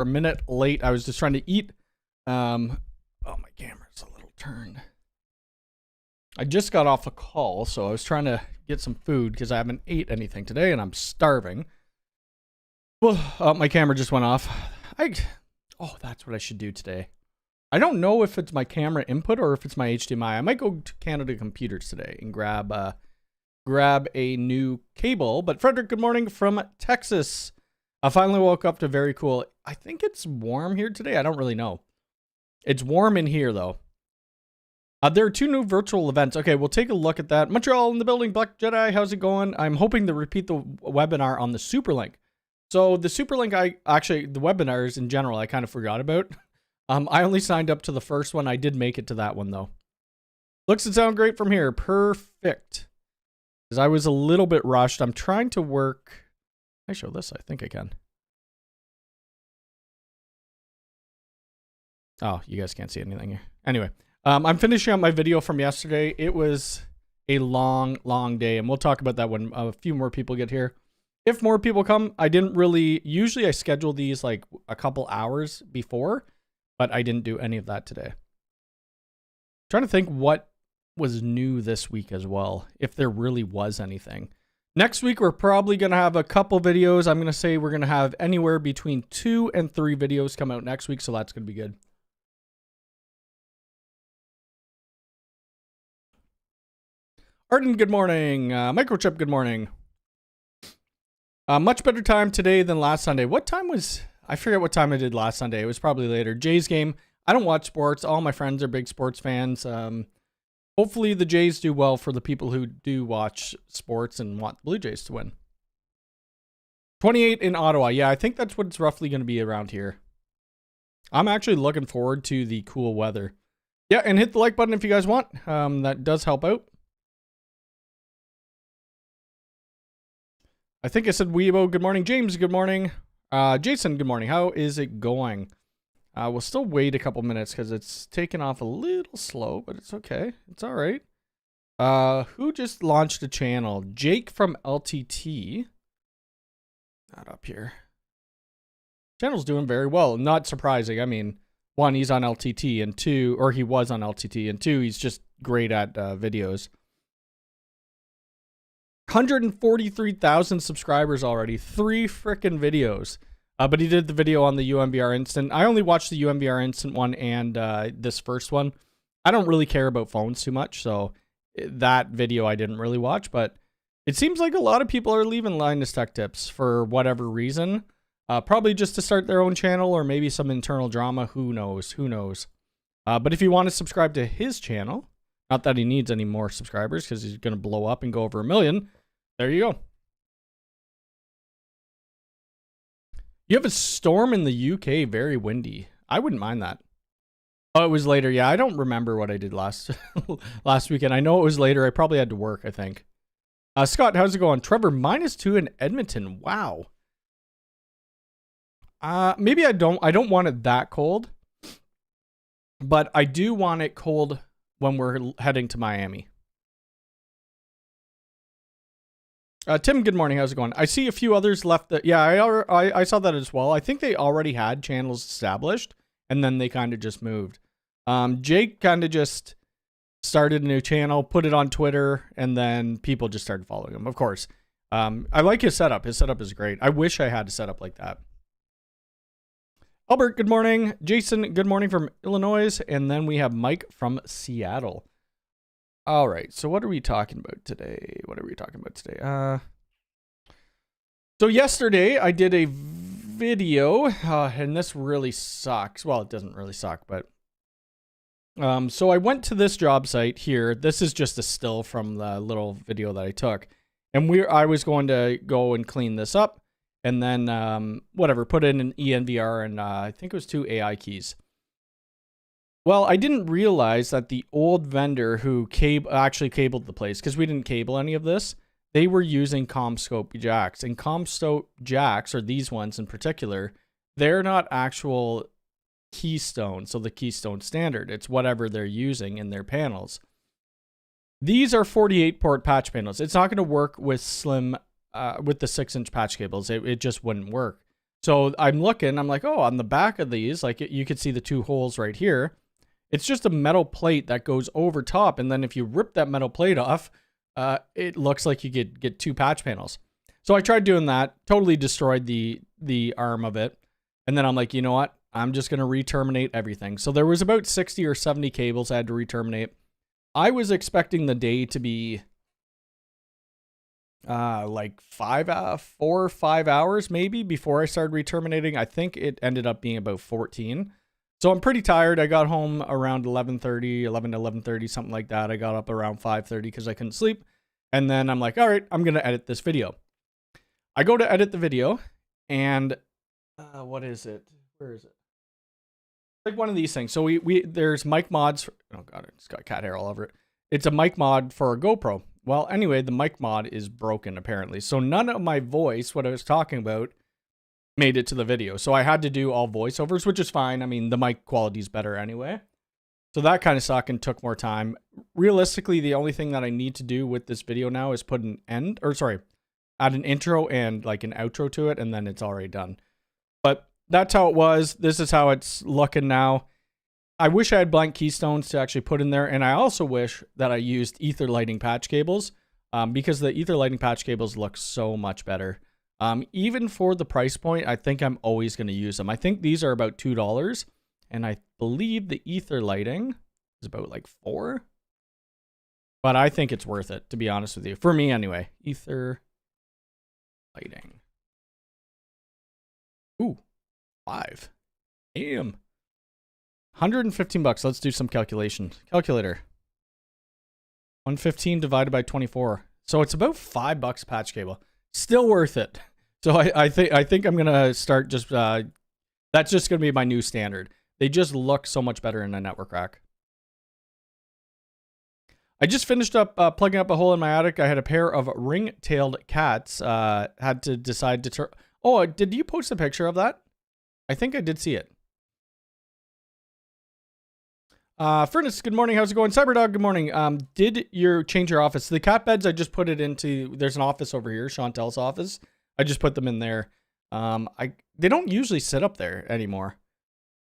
a minute late. I was just trying to eat. Oh, my camera's a little turned. I just got off a call, so I was trying to get some food because I haven't ate anything today and I'm starving. Well, my camera just went off. Oh, that's what I should do today. I don't know if it's my camera input or if it's my HDMI. I might go to Canada Computers today and grab a new cable. But Frederick, good morning from Texas. I finally woke up to very cool. I think it's warm here today. I don't really know. It's warm in here, though. There are 2 new virtual events. Okay, we'll take a look at that. Montreal in the building. Black Jedi, how's it going? I'm hoping to repeat the webinar on the Superlink. So the Superlink, the webinars in general, I kind of forgot about. I only signed up to the first one. I did make it to that one, though. Looks and sound great from here. Perfect. Because I was a little bit rushed. I'm trying to work. Can I show this? I think I can. Oh, you guys can't see anything here. Anyway. I'm finishing up my video from yesterday. It was a long, long day, and we'll talk about that when a few more people get here. If more people come, usually I schedule these like a couple hours before, but I didn't do any of that today. Trying to think what was new this week as well, if there really was anything. Next week, we're probably going to have a couple videos. I'm going to say we're going to have anywhere between 2 and 3 videos come out next week, so that's going to be good. Arden, good morning. Microchip, good morning. Much better time today than last Sunday. What time was... I forget what time I did last Sunday. It was probably later. Jays game. I don't watch sports. All my friends are big sports fans. Hopefully the Jays do well for the people who do watch sports and want the Blue Jays to win. 28 in Ottawa. Yeah, I think that's what it's roughly going to be around here. I'm actually looking forward to the cool weather. Yeah, and hit the like button if you guys want. That does help out. I think I said Weebo, good morning. James, good morning. Jason, good morning. How is it going? We'll still wait a couple minutes because it's taken off a little slow, but it's okay. It's all right. Who just launched a channel? Jake from LTT. Not up here. Channel's doing very well. Not surprising. I mean, 1, he's on LTT, and 2, or he was on LTT, and 2, he's just great at videos. 143,000 subscribers already. 3 frickin' videos. But he did the video on the UMBR Instant. I only watched the UMBR Instant one and this first one. I don't really care about phones too much, so that video I didn't really watch. But it seems like a lot of people are leaving Linus Tech Tips for whatever reason. Probably just to start their own channel or maybe some internal drama. Who knows? Who knows? But if you want to subscribe to his channel, not that he needs any more subscribers because he's going to blow up and go over 1 million. There you go. You have a storm in the UK, very windy. I wouldn't mind that. Oh, it was later. Yeah, I don't remember what I did last weekend. I know it was later. I probably had to work, I think. Scott, how's it going? Trevor, -2 in Edmonton. Wow. Maybe I don't want it that cold. But I do want it cold when we're heading to Miami. Tim, good morning. How's it going? I see a few others left. Yeah, I saw that as well. I think they already had channels established, and then they kind of just moved. Jake kind of just started a new channel, put it on Twitter, and then people just started following him, of course. I like his setup. His setup is great. I wish I had a setup like that. Albert, good morning. Jason, good morning from Illinois. And then we have Mike from Seattle. All right, so what are we talking about today? So yesterday I did a video, and this really sucks. Well, it doesn't really suck, but so I went to this job site here. This is just a still from the little video that I took, and I was going to go and clean this up, and then put in an ENVR and I think it was 2 AI keys. Well, I didn't realize that the old vendor who actually cabled the place, because we didn't cable any of this, they were using CommScope jacks. And CommScope jacks, or these ones in particular, they're not actual Keystone, so the Keystone standard. It's whatever they're using in their panels. These are 48-port patch panels. It's not going to work with with the 6-inch patch cables. It just wouldn't work. So I'm looking, I'm like, oh, on the back of these, like you could see the 2 holes right here. It's just a metal plate that goes over top. And then if you rip that metal plate off, it looks like you get 2 patch panels. So I tried doing that, totally destroyed the arm of it. And then I'm like, you know what? I'm just going to re-terminate everything. So there was about 60 or 70 cables I had to re-terminate. I was expecting the day to be like 4 or 5 hours maybe before I started re-terminating. I think it ended up being about 14. So I'm pretty tired. I got home around 11 to 11:30, something like that. I got up around 5:30 because I couldn't sleep. And then I'm like, all right, I'm going to edit this video. I go to edit the video, and what is it? Where is it? Like one of these things. So there's mic mods. Oh god, it's got cat hair all over it. It's a mic mod for a GoPro. Well, anyway, the mic mod is broken apparently. So none of my voice, what I was talking about, made it to the video. So I had to do all voiceovers, which is fine. I mean, the mic quality is better anyway. So that kind of sucked and took more time. Realistically, the only thing that I need to do with this video now is put add an intro and like an outro to it, and then it's already done. But that's how it was. This is how it's looking now. I wish I had blank keystones to actually put in there. And I also wish that I used ether lighting patch cables because the ether lighting patch cables look so much better. Even for the price point, I think I'm always going to use them. I think these are about $2. And I believe the ether lighting is about like $4. But I think it's worth it, to be honest with you. For me anyway. Ether lighting. Ooh. 5. Damn. 115 bucks. Let's do some calculation. Calculator. 115 divided by 24. So it's about $5 patch cable. Still worth it. So I think I'm gonna start just that's just gonna be my new standard. They just look so much better in a network rack. I just finished up plugging up a hole in my attic. I had a pair of ring-tailed cats. Had to decide to turn. Oh, did you post a picture of that? I think I did see it. Furnace, good morning. How's it going? Cyberdog, good morning. Did you change your office? The cat beds, I just put it into, there's an office over here, Chantel's office. I just put them in there. They don't usually sit up there anymore.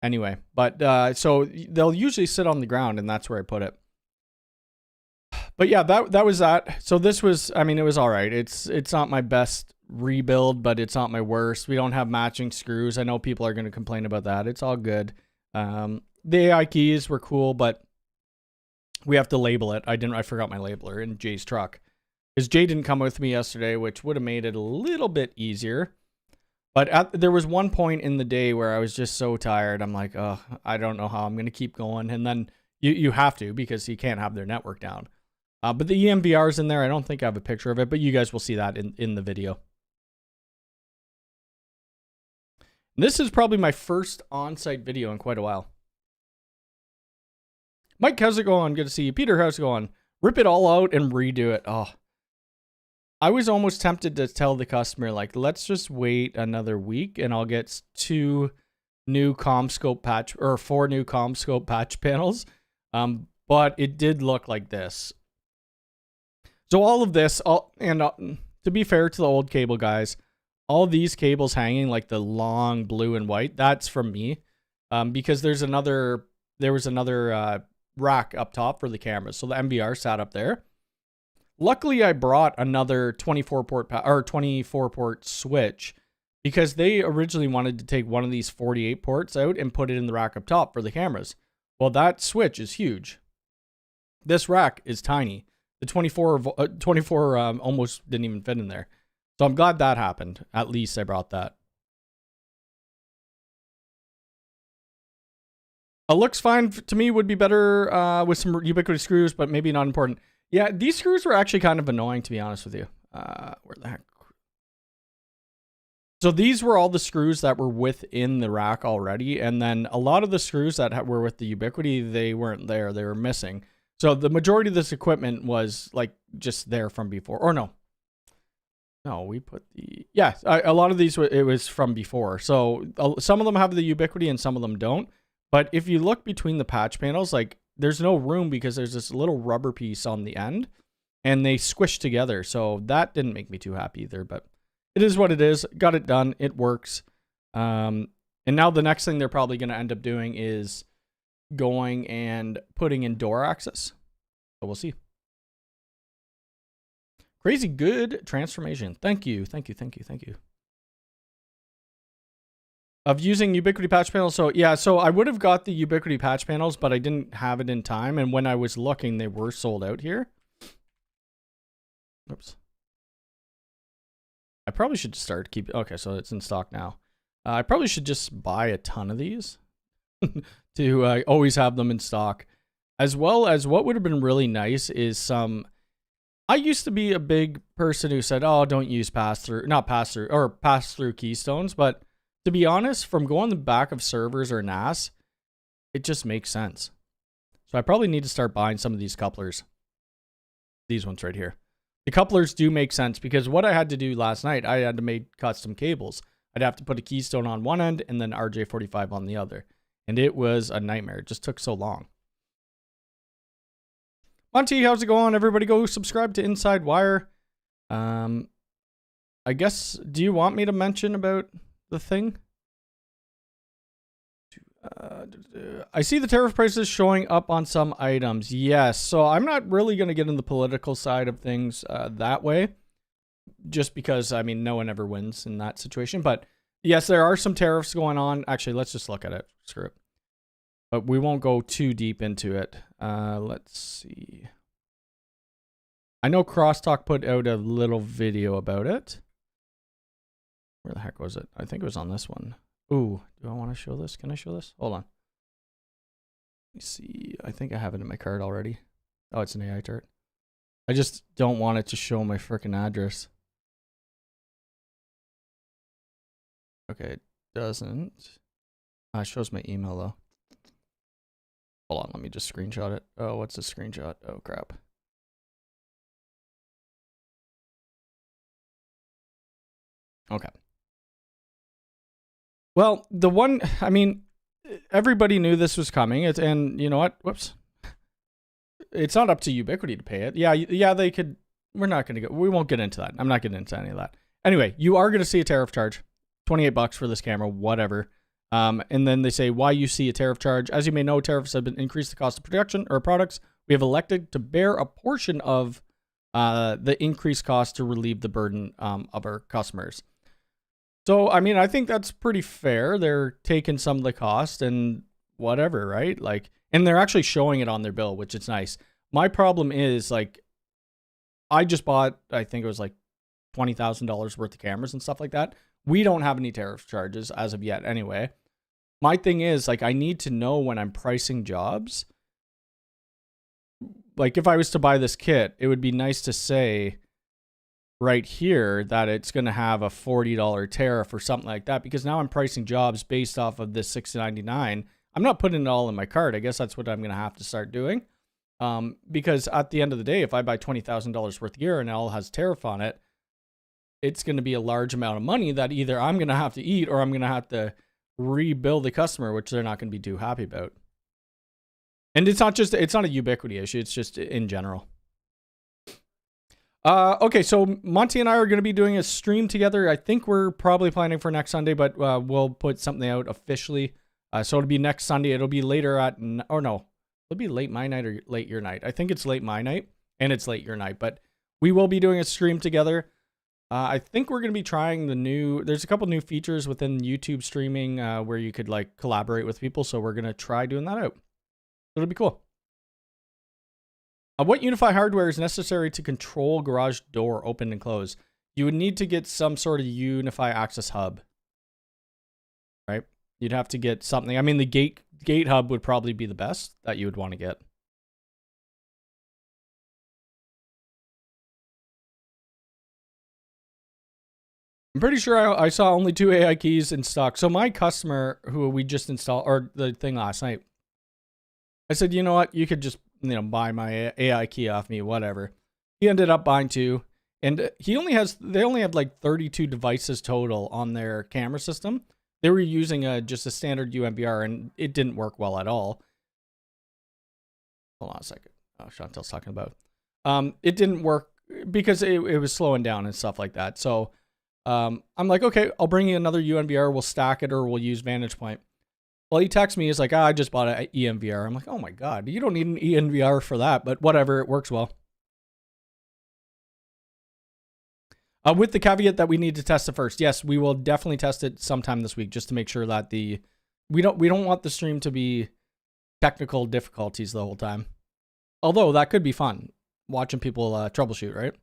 Anyway, but so they'll usually sit on the ground, and that's where I put it. But yeah, that was that. So this was, I mean, it was all right. It's not my best rebuild, but it's not my worst. We don't have matching screws. I know people are going to complain about that. It's all good. The AI keys were cool, but we have to label it. I forgot my labeler in Jay's truck because Jay didn't come with me yesterday, which would have made it a little bit easier. But there was one point in the day where I was just so tired. I'm like, oh, I don't know how I'm going to keep going. And then you have to, because you can't have their network down. But the EMVR is in there. I don't think I have a picture of it, but you guys will see that in the video. And this is probably my first on-site video in quite a while. Mike, how's it going? Good to see you. Peter, how's it going? Rip it all out and redo it. Oh, I was almost tempted to tell the customer, like, let's just wait another week and I'll get 2 new CommScope patch, or 4 new CommScope patch panels. But it did look like this. So all of this, to be fair to the old cable guys, all these cables hanging, like the long blue and white, that's from me. Because there was another rack up top for the cameras. So the MVR sat up there. Luckily, I brought another 24 port switch because they originally wanted to take one of these 48 ports out and put it in the rack up top for the cameras. Well, that switch is huge. This rack is tiny. The 24 almost didn't even fit in there. So I'm glad that happened. At least I brought that. It looks fine to me. Would be better with some Ubiquiti screws, but maybe not important. Yeah, these screws were actually kind of annoying, to be honest with you. Where the heck? So these were all the screws that were within the rack already. And then a lot of the screws that were with the Ubiquiti, they weren't there. They were missing. So the majority of this equipment was like just there from before. Or no, we put the, yeah, a lot of these, it was from before. So some of them have the Ubiquiti and some of them don't. But if you look between the patch panels, like there's no room because there's this little rubber piece on the end and they squish together. So that didn't make me too happy either, but it is what it is. Got it done. It works. And now the next thing they're probably going to end up doing is going and putting in door access. So we'll see. Crazy good transformation. Thank you. Of using Ubiquiti patch panels. So yeah, so I would have got the Ubiquiti patch panels, but I didn't have it in time. And when I was looking, they were sold out here. Oops. I probably should start keep. Okay, so it's in stock now. I probably should just buy a ton of these to always have them in stock. As well as what would have been really nice is some. I used to be a big person who said, "Oh, don't use pass-through keystones." But to be honest, from going the back of servers or NAS, it just makes sense. So I probably need to start buying some of these couplers. These ones right here. The couplers do make sense because what I had to do last night, I had to make custom cables. I'd have to put a keystone on one end and then RJ45 on the other. And it was a nightmare. It just took so long. Monty, how's it going? Everybody go subscribe to Inside Wire. I guess, do you want me to mention about the thing? I see the tariff prices showing up on some items. Yes, so I'm not really going to get in the political side of things that way. Just because, I mean, no one ever wins in that situation. But yes, there are some tariffs going on. Actually, let's just look at it. Screw it. But we won't go too deep into it. Let's see. I know Crosstalk put out a little video about it. Where the heck was it? I think it was on this one. Ooh, do I want to show this? Can I show this? Hold on. Let me see. I think I have it in my card already. Oh, it's an AI turret. I just don't want it to show my freaking address. Okay, it doesn't. It shows my email though. Hold on, let me just screenshot it. Oh, what's the screenshot? Oh, crap. Okay. Well, the one, I mean, everybody knew this was coming. And you know what? Whoops. It's not up to Ubiquiti to pay it. Yeah, they could. We're not going to go. We won't get into that. I'm not getting into any of that. Anyway, you are going to see a tariff charge. $28 for this camera, whatever. And then they say why you see a tariff charge. As you may know, tariffs have been increased the cost of production or products. We have elected to bear a portion of the increased cost to relieve the burden of our customers. So, I mean, I think that's pretty fair. They're taking some of the cost and whatever, right? Like, and they're actually showing it on their bill, which is nice. My problem is, like, I just bought, I think it was like $20,000 worth of cameras and stuff like that. We don't have any tariff charges as of yet anyway. My thing is, like, I need to know when I'm pricing jobs. Like, if I was to buy this kit, it would be nice to say right here that it's going to have a $40 tariff or something like that, because now I'm pricing jobs based off of this $6.99. I'm not putting it all in my cart. I guess that's what I'm going to have to start doing. Because at the end of the day, if I buy $20,000 worth of gear and it all has tariff on it, it's going to be a large amount of money that either I'm going to have to eat or I'm going to have to rebuild the customer, which they're not going to be too happy about. And it's not a Ubiquiti issue. It's just in general. Okay, so Monty and I are going to be doing a stream together. I think we're probably planning for next Sunday, but we'll put something out officially. So it'll be next Sunday. It'll be later it'll be late my night or late your night. I think it's late my night and it's late your night, but we will be doing a stream together. I think we're going to be trying there's a couple new features within YouTube streaming where you could like collaborate with people. So we're going to try doing that out. It'll be cool. What UniFi hardware is necessary to control garage door open and close? You would need to get some sort of UniFi access hub, right? You'd have to get something. I mean, the gate hub would probably be the best that you would want to get. I'm pretty sure I saw only 2 AI keys in stock. So my customer who we just installed, or the thing last night, I said, you know what? You could just, buy my AI key off me, whatever. He ended up buying 2. And they only have like 32 devices total on their camera system. They were using just a standard UMBR and it didn't work well at all. Hold on a second. Oh, Chantel's talking about. It didn't work because it was slowing down and stuff like that. So I'm like, okay, I'll bring you another UNVR. We'll stack it or we'll use Vantage Point. Well, he texts me. He's like, I just bought an ENVR. I'm like, oh my God, you don't need an ENVR for that, but whatever, it works well. With the caveat that we need to test it first. Yes, we will definitely test it sometime this week just to make sure that we don't want the stream to be technical difficulties the whole time. Although that could be fun, watching people troubleshoot, right?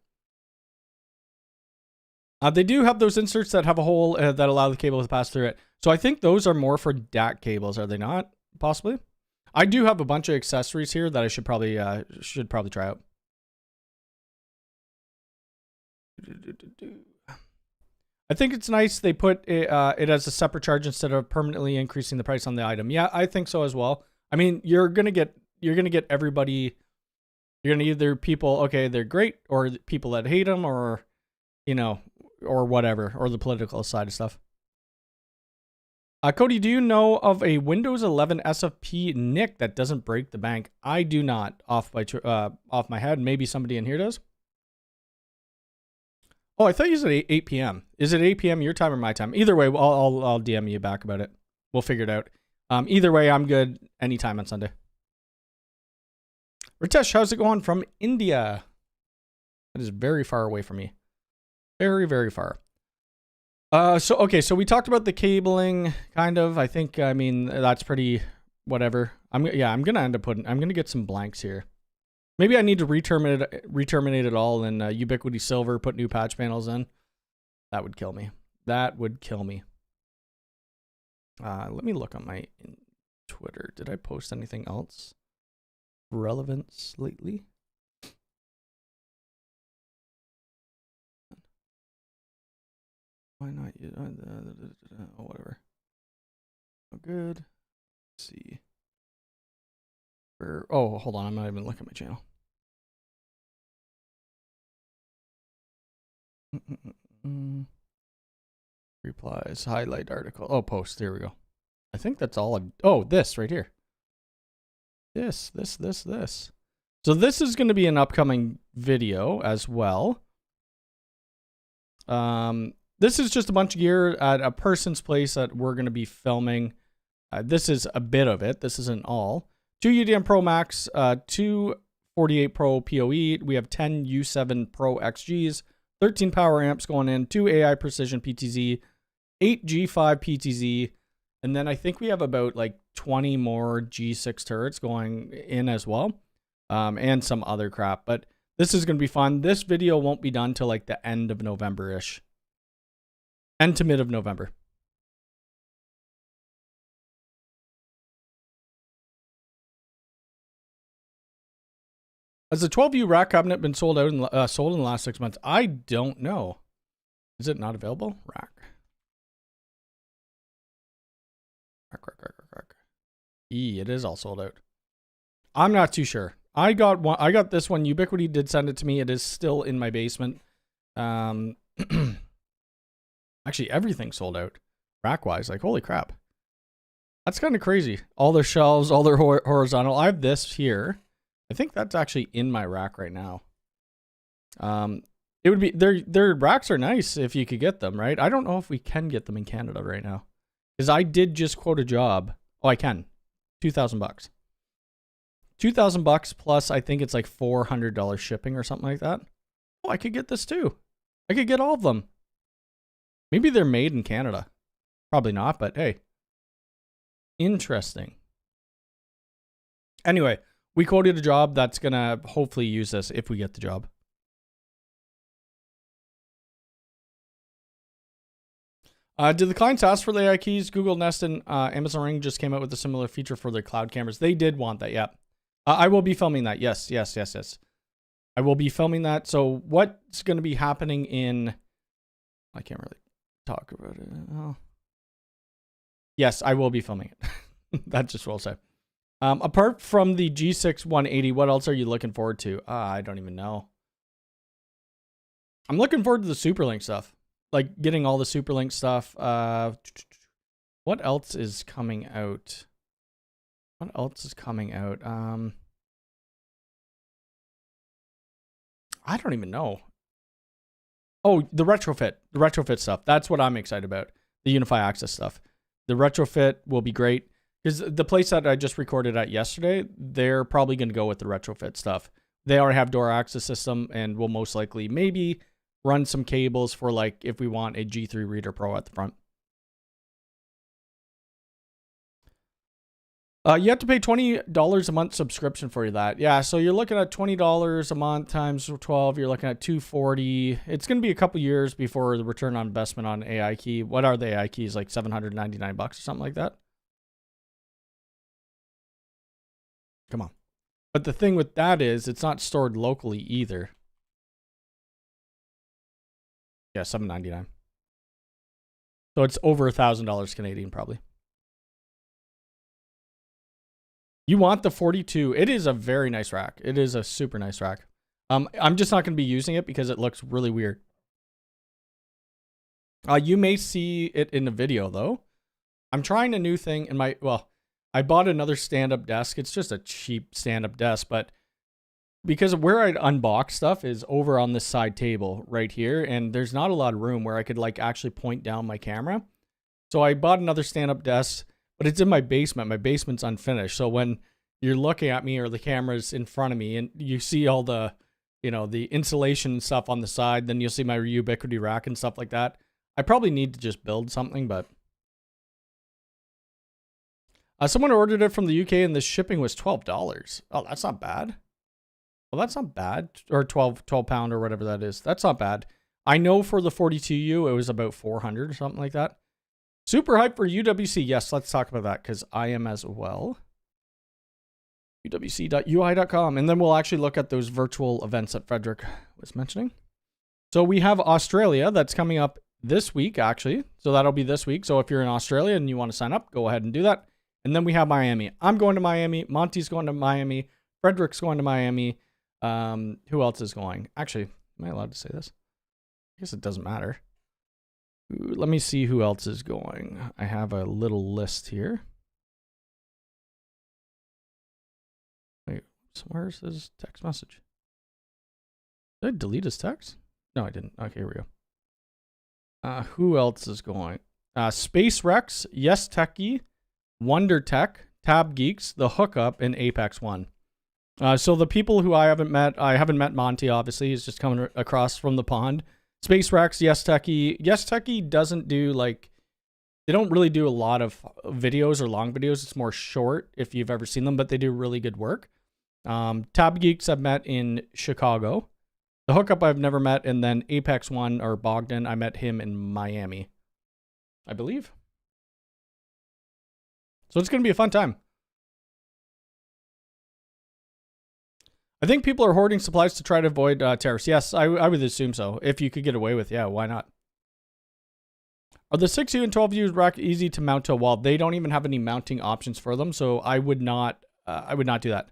They do have those inserts that have a hole that allow the cable to pass through it. So I think those are more for DAC cables, are they not? Possibly. I do have a bunch of accessories here that I should probably try out. I think it's nice they put it as a separate charge instead of permanently increasing the price on the item. Yeah, I think so as well. I mean, you're gonna get everybody. You're gonna either people, okay, they're great, or people that hate them, or or whatever, or the political side of stuff. Cody, do you know of a Windows 11 SFP NIC that doesn't break the bank? I do not, off my head. Maybe somebody in here does. Oh, I thought you said 8 p.m. Is it 8 p.m. your time or my time? Either way, I'll DM you back about it. We'll figure it out. Either way, I'm good anytime on Sunday. Ritesh, how's it going from India? That is very far away from me. Very, very far. So we talked about the cabling, kind of. I mean, that's pretty whatever. I'm gonna get some blanks here. Maybe I need to re-terminate it all in Ubiquiti Silver, put new patch panels in. That would kill me. That would kill me. Let me look on my Twitter. Did I post anything else? Relevance lately? Why not? Whatever. Oh, good. Let's see. Oh, hold on. I'm not even looking at my channel. Replies, highlight article. Oh, post. There we go. I think that's all. Oh, this right here. This. So this is going to be an upcoming video as well. This is just a bunch of gear at a person's place that we're going to be filming. This is a bit of it. This isn't all. 2 UDM Pro Max, 2 48 Pro PoE. We have 10 U7 Pro XGs, 13 power amps going in, 2 AI Precision PTZ, 8 G5 PTZ, and then I think we have about like 20 more G6 turrets going in as well, and some other crap. But this is going to be fun. This video won't be done till like the end of November-ish. End to mid of November. Has the 12U rack cabinet been sold in the last 6 months? I don't know. Is it not available? Rack. It is all sold out. I'm not too sure. I got one. I got this one. Ubiquiti did send it to me. It is still in my basement. Actually, everything's sold out. Rack-wise, like holy crap. That's kind of crazy. All their shelves, all their horizontal. I have this here. I think that's actually in my rack right now. It would be their racks are nice if you could get them, right? I don't know if we can get them in Canada right now, because I did just quote a job. Oh, I can. $2,000. $2,000 plus I think it's like $400 shipping or something like that. Oh, I could get this too. I could get all of them. Maybe they're made in Canada. Probably not, but hey. Interesting. Anyway, we quoted a job that's going to hopefully use this if we get the job. Did the clients ask for the AI keys? Google Nest and Amazon Ring just came out with a similar feature for their cloud cameras. They did want that, yeah. I will be filming that. Yes. I will be filming that. So what's going to be happening in... I can't really talk about it. Oh. Yes, I will be filming it. That's just what I'll say. Apart from the G6 180, what else are you looking forward to? I don't even know. I'm looking forward to the Superlink stuff. Like getting all the Superlink stuff. What else is coming out? What else is coming out? I don't even know. Oh, the retrofit stuff. That's what I'm excited about. The UniFi access stuff. The retrofit will be great because the place that I just recorded at yesterday, they're probably going to go with the retrofit stuff. They already have door access system and will most likely maybe run some cables for like if we want a G3 Reader Pro at the front. You have to pay $20 a month subscription for that. Yeah, so you're looking at $20 a month times 12. You're looking at $240. It's going to be a couple years before the return on investment on AI key. What are the AI keys? Like $799 or something like that? Come on. But the thing with that is it's not stored locally either. Yeah, $799. So it's over $1,000 Canadian probably. You want the 42. It is a very nice rack. It is a super nice rack. I'm just not going to be using it because it looks really weird. You may see it in the video though. I'm trying a new thing in I bought another stand-up desk. It's just a cheap stand-up desk, but because of where I'd unbox stuff is over on this side table right here, and there's not a lot of room where I could like actually point down my camera. So I bought another stand-up desk, but it's in my basement. My basement's unfinished. So when you're looking at me or the camera's in front of me and you see all the, the insulation and stuff on the side, then you'll see my Ubiquiti rack and stuff like that. I probably need to just build something, but someone ordered it from the UK and the shipping was $12. Oh, that's not bad. Well, that's not bad. Or 12 pound or whatever that is. That's not bad. I know for the 42U, it was about 400 or something like that. Super hype for UWC. Yes, let's talk about that because I am as well. UWC.ui.com. And then we'll actually look at those virtual events that Frederick was mentioning. So we have Australia that's coming up this week, actually. So that'll be this week. So if you're in Australia and you want to sign up, go ahead and do that. And then we have Miami. I'm going to Miami. Monty's going to Miami. Frederick's going to Miami. Who else is going? Actually, am I allowed to say this? I guess it doesn't matter. Let me see who else is going. I have a little list here. Wait, where's his text message? Did I delete his text? No, I didn't. Okay, here we go. Who else is going? Space Rex, Yes Techie, Wonder Tech, Tab Geeks, The Hookup, and Apex One. So the people who I haven't met Monty, obviously. He's just coming across from the pond. Space Rex, Yes Techie. Yes Techie doesn't do they don't really do a lot of videos or long videos. It's more short if you've ever seen them, but they do really good work. Tab Geeks I've met in Chicago. The Hookup I've never met. And then Apex One or Bogdan, I met him in Miami, I believe. So it's going to be a fun time. I think people are hoarding supplies to try to avoid tariffs. Yes, I would assume so. If you could get away with, yeah, why not? Are the 6U and 12U rack easy to mount to a wall? They don't even have any mounting options for them, so I would not do that.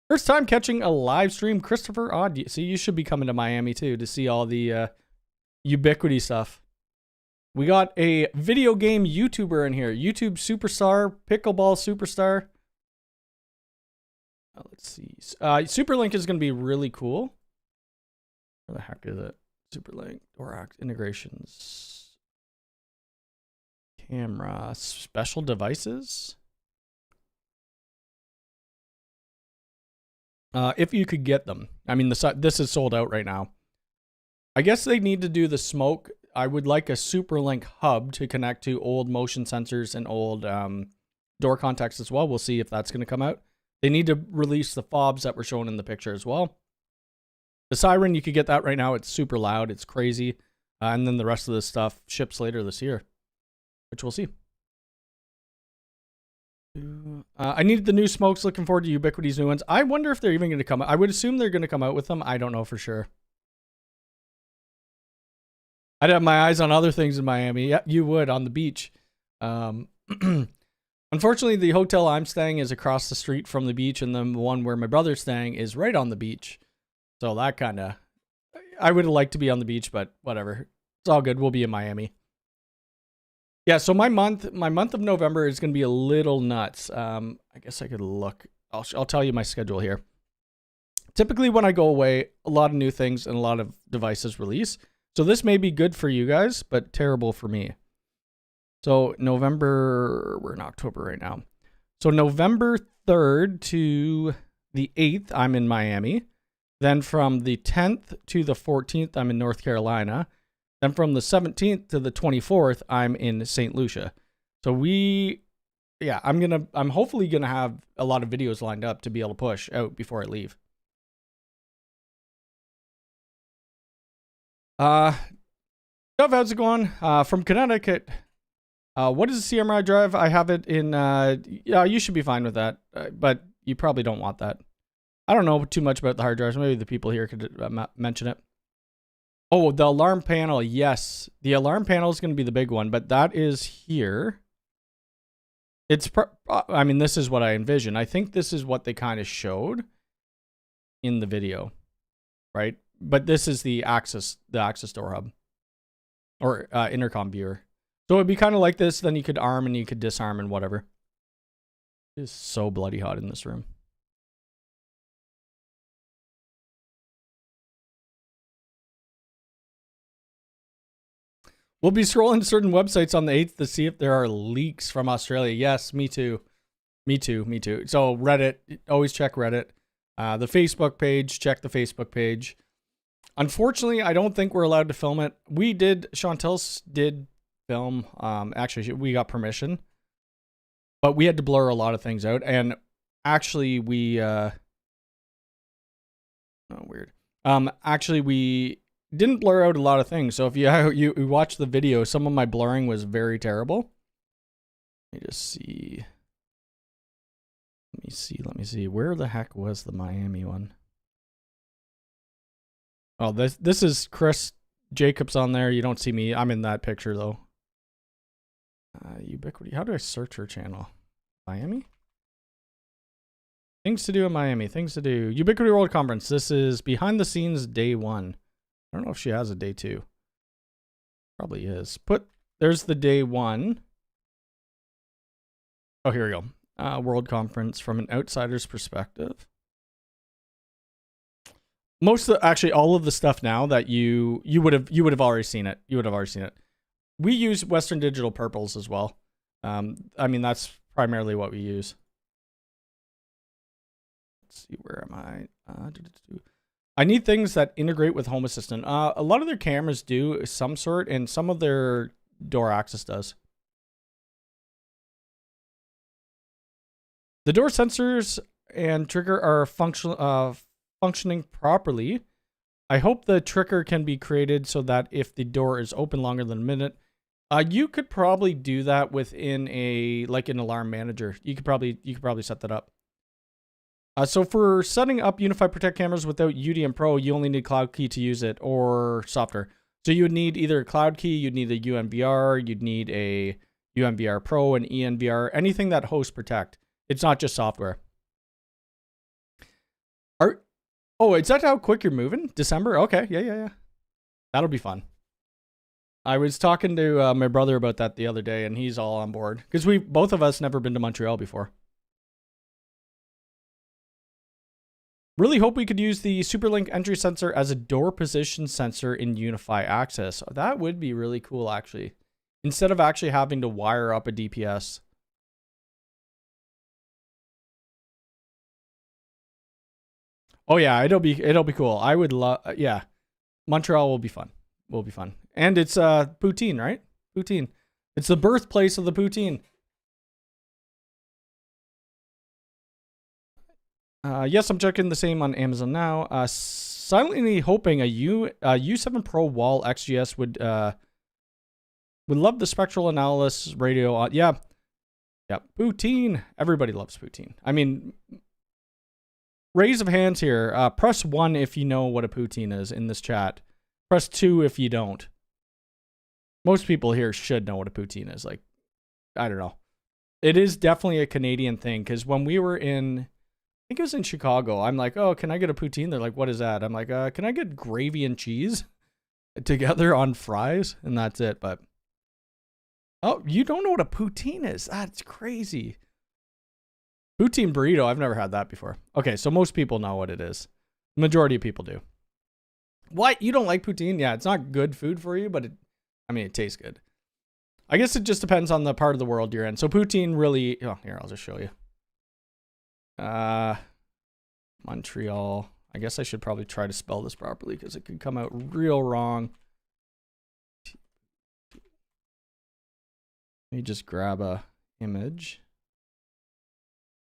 First time catching a live stream, Christopher Odd. See, you should be coming to Miami too to see all the Ubiquiti stuff. We got a video game YouTuber in here. YouTube superstar, pickleball superstar. Let's see. Superlink is going to be really cool. Where the heck is it? Superlink, Dorax, integrations, camera, special devices. If you could get them. I mean, this is sold out right now. I guess they need to do the smoke. I would like a Superlink hub to connect to old motion sensors and old door contacts as well. We'll see if that's going to come out. They need to release the fobs that were shown in the picture as well. The siren, you could get that right now. It's super loud. It's crazy. And then the rest of this stuff ships later this year, which we'll see. I needed the new smokes. Looking forward to Ubiquiti's new ones. I wonder if they're even going to come out. I would assume they're going to come out with them. I don't know for sure. I'd have my eyes on other things in Miami. Yeah, you would on the beach. Unfortunately, the hotel I'm staying is across the street from the beach, and the one where my brother's staying is right on the beach. So that kind of, I would like to be on the beach, but whatever. It's all good. We'll be in Miami. Yeah, so my month of November is going to be a little nuts. I guess I could look. I'll tell you my schedule here. Typically when I go away, a lot of new things and a lot of devices release. So this may be good for you guys, but terrible for me. So November, we're in October right now. So November 3rd to the 8th, I'm in Miami. Then from the 10th to the 14th, I'm in North Carolina. Then from the 17th to the 24th, I'm in St. Lucia. So I'm hopefully gonna have a lot of videos lined up to be able to push out before I leave. Dove, how's it going? From Connecticut. What is the CMRI drive? I have it in, yeah, you should be fine with that, but you probably don't want that. I don't know too much about the hard drives. Maybe the people here could mention it. Oh, the alarm panel. Yes, the alarm panel is going to be the big one, but that is here. I mean, this is what I envision. I think this is what they kind of showed in the video, right? But this is the access door hub or intercom viewer. So it'd be kind of like this. Then you could arm and you could disarm and whatever. It is so bloody hot in this room. We'll be scrolling certain websites on the 8th to see if there are leaks from Australia. Yes, me too. Me too. So Reddit, always check Reddit. The Facebook page, check the Facebook page. Unfortunately, I don't think we're allowed to film it. Chantel did film. Actually, we got permission. But we had to blur a lot of things out. And actually, actually, we didn't blur out a lot of things. So if you watch the video, some of my blurring was very terrible. Let me just see. Let me see. Where the heck was the Miami one? Oh, this is Chris Jacobs on there. You don't see me. I'm in that picture though. Ubiquiti. How do I search her channel? Miami? Things to do in Miami. Things to do. Ubiquiti World Conference. This is behind the scenes day 1. I don't know if she has a day 2. Probably is. There's the day 1. Oh, here we go. World Conference from an outsider's perspective. Actually all of the stuff now that you would have already seen it. We use Western Digital Purples as well. I mean, that's primarily what we use. Let's see, where am I? I need things that integrate with Home Assistant. A lot of their cameras do some sort, and some of their door access does. The door sensors and trigger are functioning properly. I hope the trigger can be created so that if the door is open longer than a minute, you could probably do that within an alarm manager. You could probably set that up. So for setting up UniFi Protect cameras without UDM Pro, you only need Cloud Key to use it or software. So you would need either a Cloud Key, you'd need a UMVR, you'd need a UMVR Pro, an ENVR, anything that hosts Protect. It's not just software. Oh, is that how quick you're moving? December? Okay, yeah. That'll be fun. I was talking to my brother about that the other day, and he's all on board. Because both of us never been to Montreal before. Really hope we could use the SuperLink entry sensor as a door position sensor in UniFi Access. That would be really cool, actually. Instead of actually having to wire up a DPS. Oh yeah, it'll be cool. I would love, yeah. Montreal will be fun. And it's poutine, right? Poutine. It's the birthplace of the poutine. Yes, I'm checking the same on Amazon now. Silently hoping a U7 Pro Wall XGS would love the spectral analysis radio. Yeah, poutine. Everybody loves poutine. I mean, raise of hands here. Press 1 if you know what a poutine is in this chat. Press 2 if you don't. Most people here should know what a poutine is. Like, I don't know. It is definitely a Canadian thing, because when we were in, I think it was in Chicago, I'm like, oh, can I get a poutine? They're like, what is that? I'm like, can I get gravy and cheese together on fries? And that's it. But, oh, you don't know what a poutine is? That's crazy. Poutine burrito, I've never had that before. Okay, so most people know what it is. The majority of people do. What? You don't like poutine? Yeah, it's not good food for you, but it tastes good. I guess it just depends on the part of the world you're in. So poutine really, oh, here, I'll just show you. Montreal. I guess I should probably try to spell this properly because it could come out real wrong. Let me just grab a image.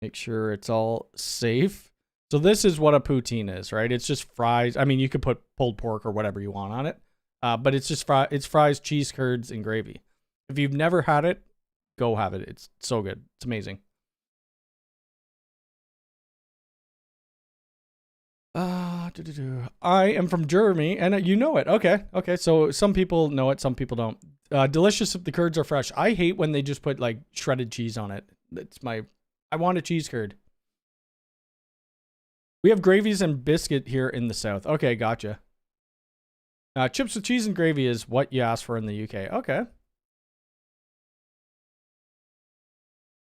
Make sure it's all safe. So this is what a poutine is, right? It's just fries. I mean, you could put pulled pork or whatever you want on it. But it's just it's fries, cheese curds, and gravy. If you've never had it, go have it. It's so good. It's amazing. I am from Germany, and you know it. Okay. So some people know it, some people don't. Delicious if the curds are fresh. I hate when they just put like shredded cheese on it. I want a cheese curd. We have gravies and biscuit here in the South. Okay, gotcha. Chips with cheese and gravy is what you asked for in the UK. Okay.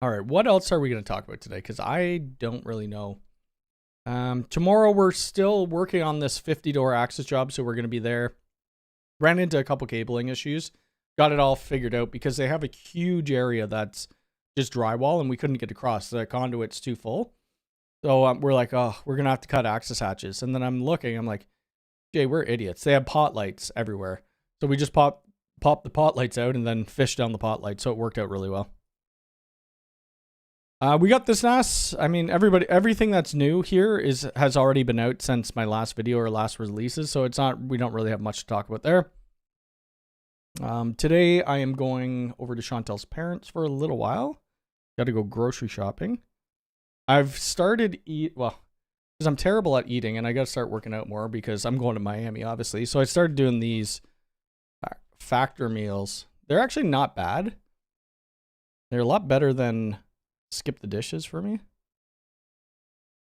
All right, what else are we going to talk about today? Because I don't really know. Tomorrow we're still working on this 50-door access job, so we're going to be there. Ran into a couple cabling issues. Got it all figured out because they have a huge area that's just drywall, and we couldn't get across. The conduit's too full. So we're like, oh, we're going to have to cut access hatches. And then I'm looking, I'm like, Jay, we're idiots. They have pot lights everywhere. So we just pop the pot lights out and then fish down the pot lights. So it worked out really well. We got this NAS. I mean, everything that's new here has already been out since my last video or last releases. So we don't really have much to talk about there. Today I am going over to Chantel's parents for a little while. Got to go grocery shopping. I've started because I'm terrible at eating and I got to start working out more because I'm going to Miami, obviously. So I started doing these factor meals. They're actually not bad. They're a lot better than Skip the Dishes for me.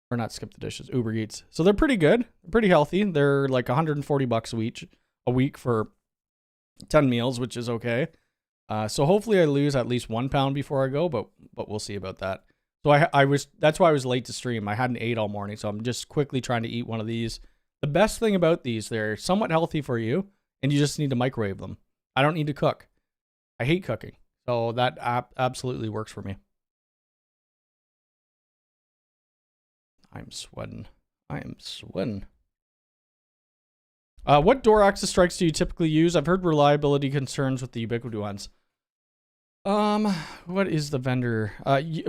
Or not Skip the Dishes, Uber Eats. So they're pretty good. They're pretty healthy. They're like $140 a week for 10 meals, which is okay. So hopefully I lose at least 1 pound before I go, but we'll see about that. So that's why I was late to stream. I hadn't ate all morning, so I'm just quickly trying to eat one of these. The best thing about these, they're somewhat healthy for you, and you just need to microwave them. I don't need to cook. I hate cooking, so that absolutely works for me. I'm sweating. What door access strikes do you typically use? I've heard reliability concerns with the Ubiquiti ones. What is the vendor?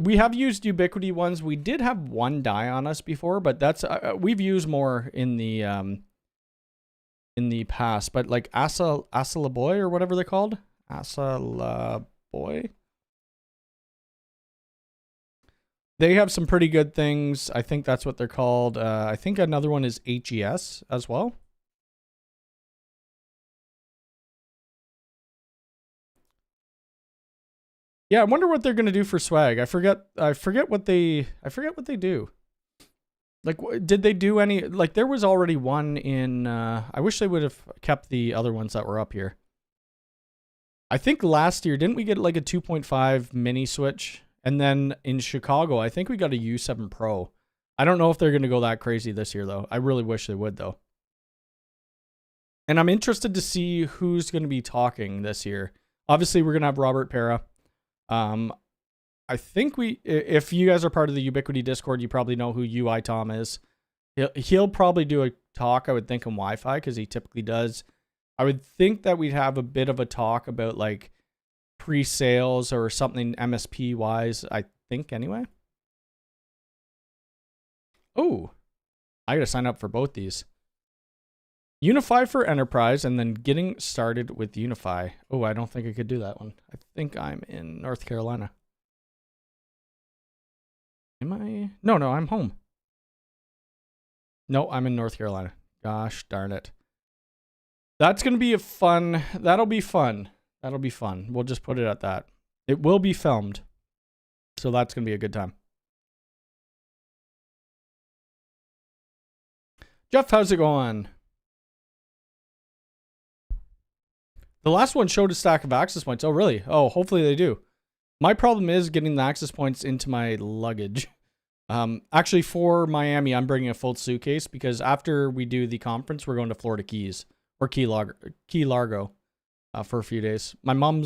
We have used Ubiquiti ones. We did have one die on us before, but that's we've used more in the past. But like Asalaboy or whatever they're called, Asalaboy. They have some pretty good things. I think that's what they're called. I think another one is HES as well. Yeah, I wonder what they're gonna do for swag. I forget what they do. Like, did they do any? Like, there was already one in. I wish they would have kept the other ones that were up here. I think last year didn't we get like a 2.5 mini switch, and then in Chicago I think we got a U7 Pro. I don't know if they're gonna go that crazy this year though. I really wish they would though. And I'm interested to see who's gonna be talking this year. Obviously, we're gonna have Robert Pera. I think if you guys are part of the Ubiquiti Discord, you probably know who UI Tom is. He'll probably do a talk, I would think, on Wi-Fi because he typically does. I would think that we'd have a bit of a talk about like pre-sales or something MSP wise, I think anyway. Oh, I gotta sign up for both these. UniFi for Enterprise, and then getting started with UniFi. Oh, I don't think I could do that one. I think I'm in North Carolina. Am I? No, I'm home. No, I'm in North Carolina. Gosh darn it. That's going to be that'll be fun. That'll be fun. We'll just put it at that. It will be filmed. So that's going to be a good time. Jeff, how's it going? The last one showed a stack of access points. Oh, really? Oh, hopefully they do. My problem is getting the access points into my luggage. Actually, for Miami, I'm bringing a full suitcase because after we do the conference, we're going to Florida Keys or Key Largo for a few days. My mom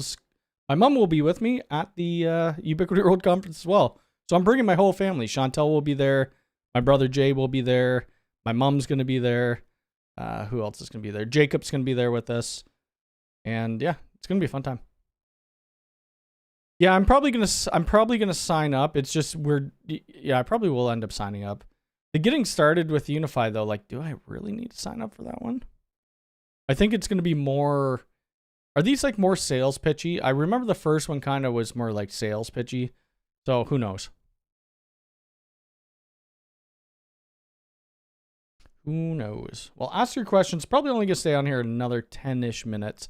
will be with me at the Ubiquiti World Conference as well. So I'm bringing my whole family. Chantel will be there. My brother Jay will be there. My mom's going to be there. Who else is going to be there? Jacob's going to be there with us. And yeah, it's going to be a fun time. Yeah, I'm probably going to sign up. It's just I probably will end up signing up. The getting started with UniFi though, like, do I really need to sign up for that one? I think it's going to be more, are these like more sales pitchy? I remember the first one kind of was more like sales pitchy. So who knows? Who knows? Well, ask your questions. Probably only gonna stay on here another 10-ish minutes.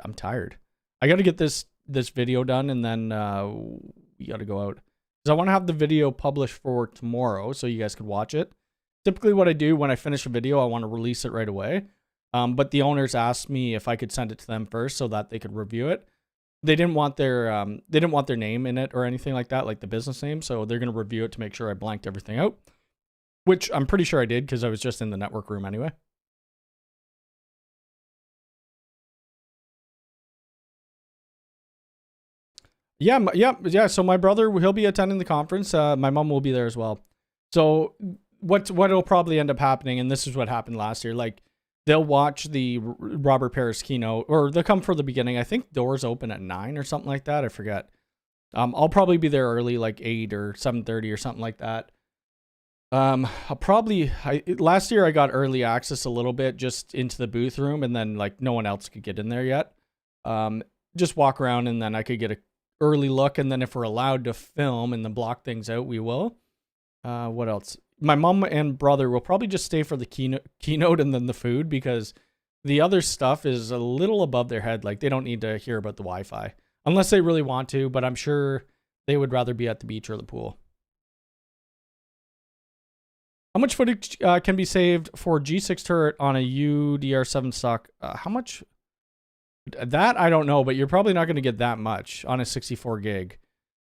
I'm tired. I got to get this video done, and then we got to go out. Because I want to have the video published for tomorrow, so you guys could watch it. Typically, what I do when I finish a video, I want to release it right away. But the owners asked me if I could send it to them first, so that they could review it. They didn't want their name in it or anything like that, like the business name. So they're gonna review it to make sure I blanked everything out. Which I'm pretty sure I did because I was just in the network room anyway. Yeah. So my brother, he'll be attending the conference. My mom will be there as well. So what'll probably end up happening, and this is what happened last year, like they'll watch the Robert Paris keynote, or they'll come for the beginning. I think doors open at 9 or something like that. I forget. I'll probably be there early, like 8 or 7:30 or something like that. Last year I got early access a little bit just into the booth room, and then like no one else could get in there yet. Just walk around, and then I could get a early look, and then if we're allowed to film and then block things out, we will. What else? My mom and brother will probably just stay for the keynote and then the food, because the other stuff is a little above their head. Like they don't need to hear about the Wi-Fi unless they really want to, but I'm sure they would rather be at the beach or the pool. How much footage can be saved for G6 turret on a UDR7 stock? How much? That I don't know, but you're probably not going to get that much on a 64 gig.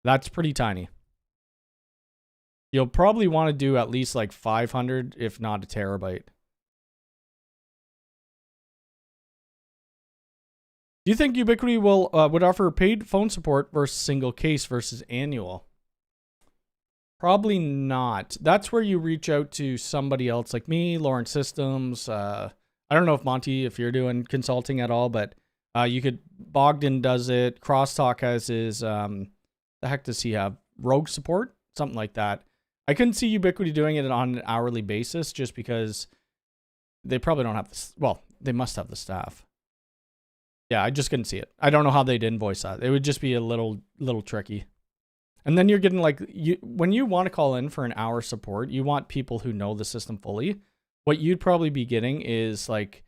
That's pretty tiny. You'll probably want to do at least like 500, if not a terabyte. Do you think Ubiquiti would offer paid phone support versus single case versus annual? Probably not. That's where you reach out to somebody else like me, Lawrence Systems. I don't know if Monty, if you're doing consulting at all, but you could, Bogdan does it. Crosstalk has his, the heck does he have? Rogue support? Something like that. I couldn't see Ubiquiti doing it on an hourly basis just because they probably don't have this. Well, they must have the staff. Yeah, I just couldn't see it. I don't know how they'd invoice that. It would just be a little tricky. And then you're getting like, when you want to call in for an hour support, you want people who know the system fully. What you'd probably be getting is like,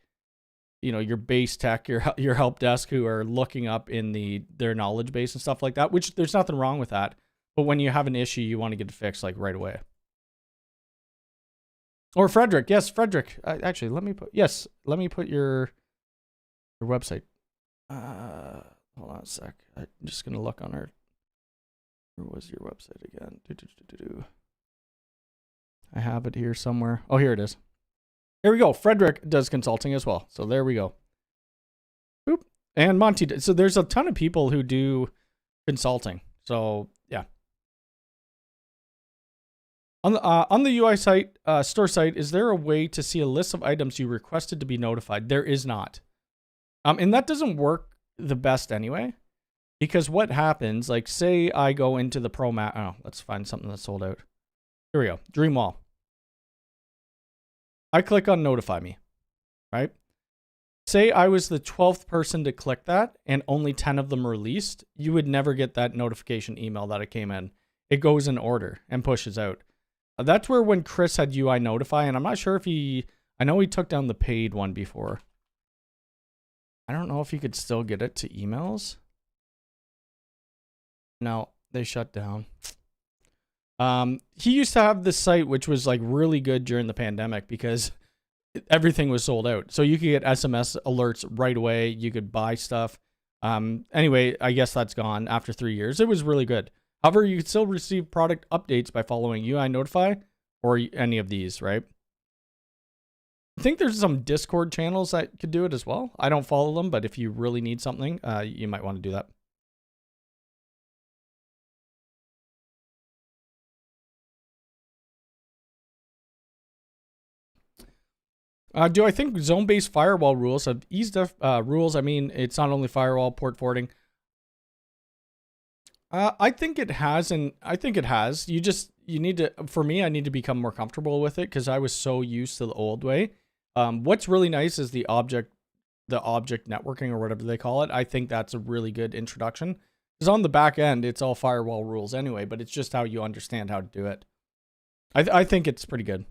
you know, your base tech, your help desk who are looking up in their knowledge base and stuff like that, which there's nothing wrong with that. But when you have an issue, you want to get it fixed like right away. Or Frederick. Yes, Frederick. Actually, let me put your website. Hold on a sec. I'm just going to look on our, where was your website again? I have it here somewhere. Oh, here it is. Here we go. Frederick does consulting as well. So there we go. Boop. And Monty. So there's a ton of people who do consulting. So yeah. On the UI site, store site, is there a way to see a list of items you requested to be notified? There is not. And that doesn't work the best anyway. Because what happens, like say I go into the ProMat. Oh, let's find something that's sold out. Here we go. Dream Wall. I click on notify me, right? Say I was the 12th person to click that and only 10 of them released, you would never get that notification email that it came in. It goes in order and pushes out. That's where when Chris had UI notify, and I'm not sure if I know he took down the paid one before. I don't know if he could still get it to emails. No, they shut down. He used to have this site, which was like really good during the pandemic because everything was sold out. So you could get SMS alerts right away. You could buy stuff. Anyway, I guess that's gone after 3 years. It was really good. However, you can still receive product updates by following UI Notify or any of these, right? I think there's some Discord channels that could do it as well. I don't follow them, but if you really need something, you might want to do that. Do I think zone-based firewall rules have eased rules? I mean, it's not only firewall, port forwarding. I think it has, and I think it has. You need to, for me, I need to become more comfortable with it because I was so used to the old way. What's really nice is the object networking or whatever they call it. I think that's a really good introduction because on the back end, it's all firewall rules anyway, but it's just how you understand how to do it. I think it's pretty good.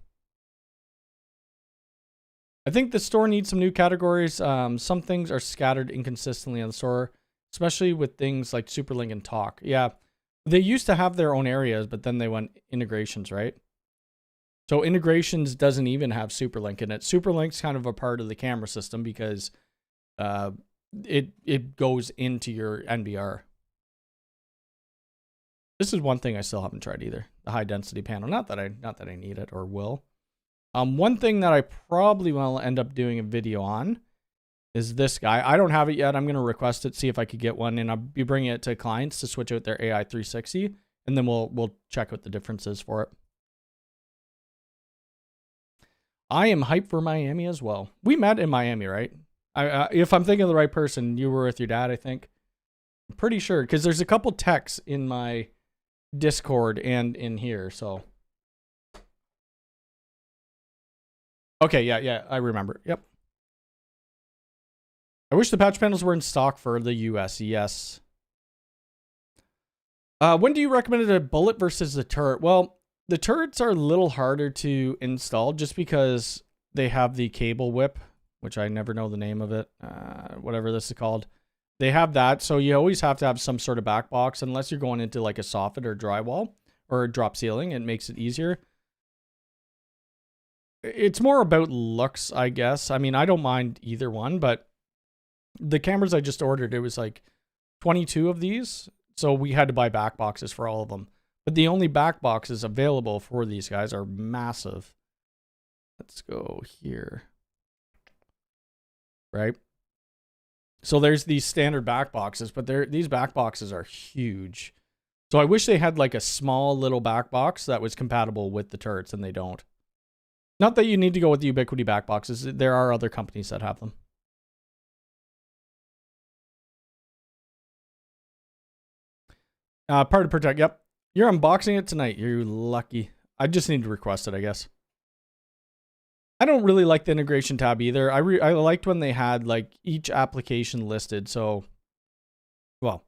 I think the store needs some new categories. Some things are scattered inconsistently on the store, especially with things like Superlink and Talk. Yeah, they used to have their own areas, but then they went integrations, right? So integrations doesn't even have Superlink in it. Superlink's kind of a part of the camera system because it goes into your NVR. This is one thing I still haven't tried either. The high density panel. Not that I need it or will. One thing that I probably will end up doing a video on is this guy. I don't have it yet. I'm going to request it, see if I could get one, and I'll be bringing it to clients to switch out their AI 360, and then we'll check out the differences for it. I am hyped for Miami as well. We met in Miami, right? If I'm thinking of the right person, you were with your dad, I think. I'm pretty sure, because there's a couple texts in my Discord and in here, so... Okay, yeah, I remember. Yep. I wish the patch panels were in stock for the US. Yes. When do you recommend a bullet versus the turret? Well, the turrets are a little harder to install just because they have the cable whip, which I never know the name of it. Whatever this is called. They have that, so you always have to have some sort of back box unless you're going into like a soffit or drywall or a drop ceiling. It makes it easier. It's more about looks, I guess. I mean, I don't mind either one, but the cameras I just ordered, it was like 22 of these. So we had to buy back boxes for all of them. But the only back boxes available for these guys are massive. Let's go here. Right? So there's these standard back boxes, but these back boxes are huge. So I wish they had like a small little back box that was compatible with the turrets, and they don't. Not that you need to go with the Ubiquiti back boxes. There are other companies that have them. Part of Protect. Yep. You're unboxing it tonight. You're lucky. I just need to request it, I guess. I don't really like the integration tab either. I liked when they had like each application listed. So, well,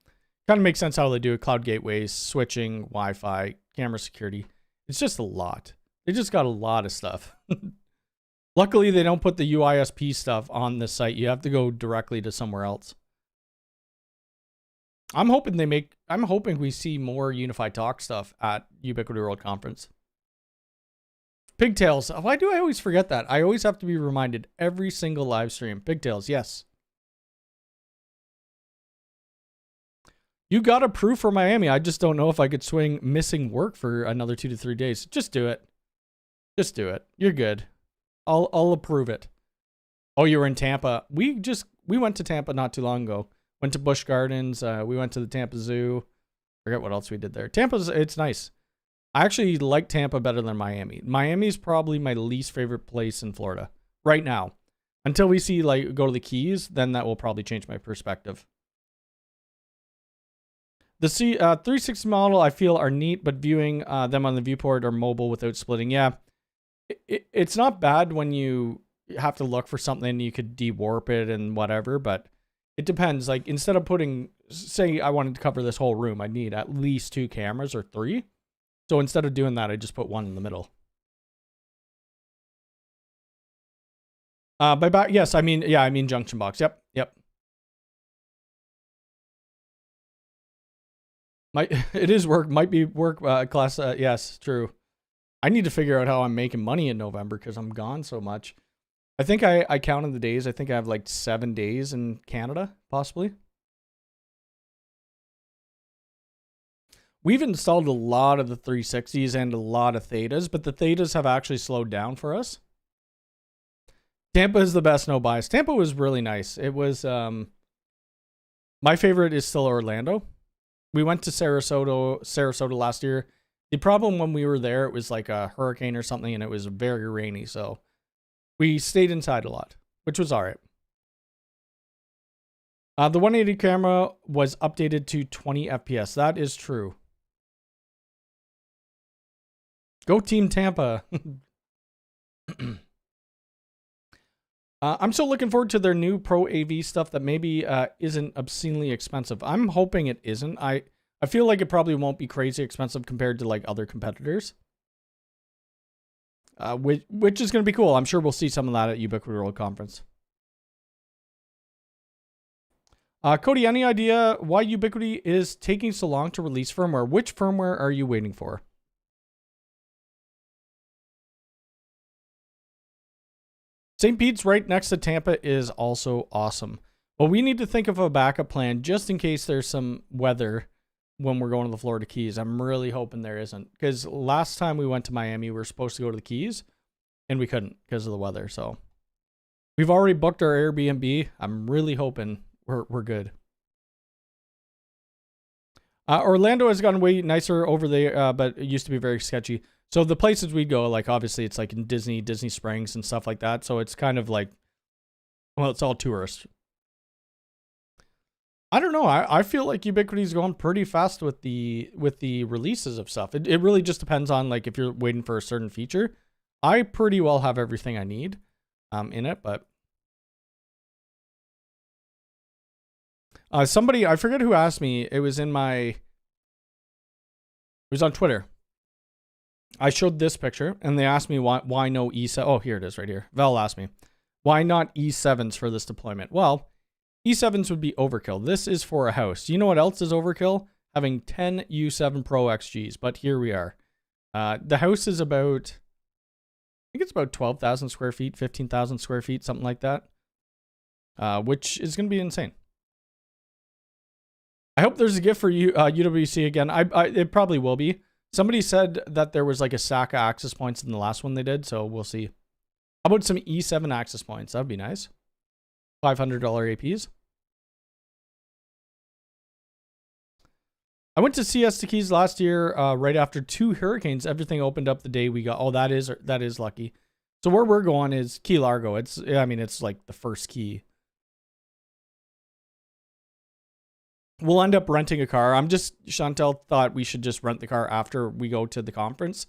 kind of makes sense how they do it. Cloud gateways, switching, Wi-Fi, camera security. It's just a lot. They just got a lot of stuff. Luckily, they don't put the UISP stuff on this site. You have to go directly to somewhere else. I'm hoping we see more UniFi Talk stuff at Ubiquiti World Conference. Pigtails. Why do I always forget that? I always have to be reminded every single live stream. Pigtails, yes. You got approved for Miami. I just don't know if I could swing missing work for another 2 to 3 days. Just do it. Just do it. You're good. I'll approve it. Oh, you were in Tampa. We went to Tampa not too long ago. Went to Busch Gardens. We went to the Tampa Zoo. Forget what else we did there. It's nice. I actually like Tampa better than Miami. Miami's probably my least favorite place in Florida right now. Until we see go to the Keys, then that will probably change my perspective. The 360 model I feel are neat, but viewing them on the viewport or mobile without splitting, yeah. It's not bad when you have to look for something, you could de-warp it and whatever, but it depends. Like, instead of putting, say I wanted to cover this whole room, I'd need at least 2 cameras or 3. So instead of doing that, I just put one in the middle. By back, yes, I mean junction box. Yep. It is work. Might be work class. Yes, true. I need to figure out how I'm making money in November because I'm gone so much. I think I counted the days. I think I have like 7 days in Canada, possibly. We've installed a lot of the 360s and a lot of Thetas, but the Thetas have actually slowed down for us. Tampa is the best, no bias. Tampa was really nice. It was, my favorite is still Orlando. We went to Sarasota last year. The problem when we were there, it was like a hurricane or something, and it was very rainy, so we stayed inside a lot, which was all right. The 180 camera was updated to 20 FPS. That is true. Go Team Tampa. I'm still looking forward to their new Pro AV stuff that maybe isn't obscenely expensive. I'm hoping it isn't. I feel like it probably won't be crazy expensive compared to like other competitors. Which is going to be cool. I'm sure we'll see some of that at Ubiquiti World Conference. Cody, any idea why Ubiquiti is taking so long to release firmware? Which firmware are you waiting for? St. Pete's right next to Tampa is also awesome. Well, we need to think of a backup plan just in case there's some weather when we're going to the Florida Keys. I'm really hoping there isn't, because last time we went to Miami, we were supposed to go to the Keys and we couldn't because of the weather. So we've already booked our Airbnb. I'm really hoping we're good. Orlando has gotten way nicer over there, but it used to be very sketchy. So the places we'd go, like obviously it's like in Disney Springs and stuff like that. So it's kind of like, well, it's all tourists. I don't know. I feel like Ubiquiti's going pretty fast with the releases of stuff. It really just depends on like if you're waiting for a certain feature. I pretty well have everything I need in it, but somebody, I forget who asked me, it was on Twitter. I showed this picture and they asked me why no E7. Oh, here it is right here. Val asked me, why not E7s for this deployment? Well, E7s would be overkill. This is for a house. You know what else is overkill? Having 10 U7 Pro XGs, but here we are. The house is about, I think it's about 12,000 square feet, 15,000 square feet, something like that, which is going to be insane. I hope there's a gift for you, UWC again. It probably will be. Somebody said that there was like a sack of access points in the last one they did, so we'll see. How about some E7 access points? That would be nice. $500 APs. I went to Siesta Keys last year, right after 2 hurricanes. Everything opened up the day we got. Oh, that is lucky. So where we're going is Key Largo. It's like the first key. We'll end up renting a car. Chantel thought we should just rent the car after we go to the conference.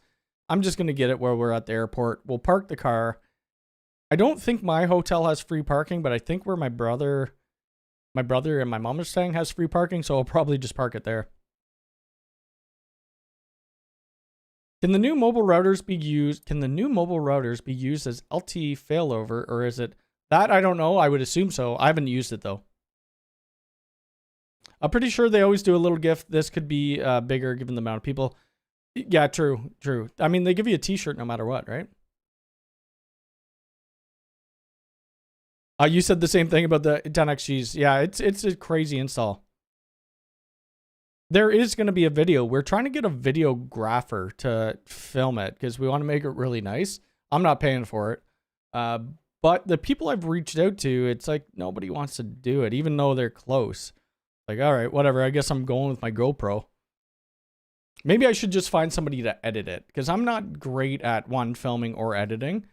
I'm just going to get it where we're at the airport. We'll park the car. I don't think my hotel has free parking, but I think where my brother and my mom are staying has free parking, so I'll probably just park it there. Can the new mobile routers be used as LTE failover, or is it that? I don't know. I would assume so. I haven't used it though. I'm pretty sure they always do a little gift. This could be bigger given the amount of people. Yeah, true. I mean, they give you a t-shirt no matter what, right? You said the same thing about the 10XGs. Yeah, it's a crazy install. There is going to be a video. We're trying to get a videographer to film it because we want to make it really nice. I'm not paying for it. But the people I've reached out to, it's like nobody wants to do it, even though they're close. Like, all right, whatever. I guess I'm going with my GoPro. Maybe I should just find somebody to edit it because I'm not great at filming or editing.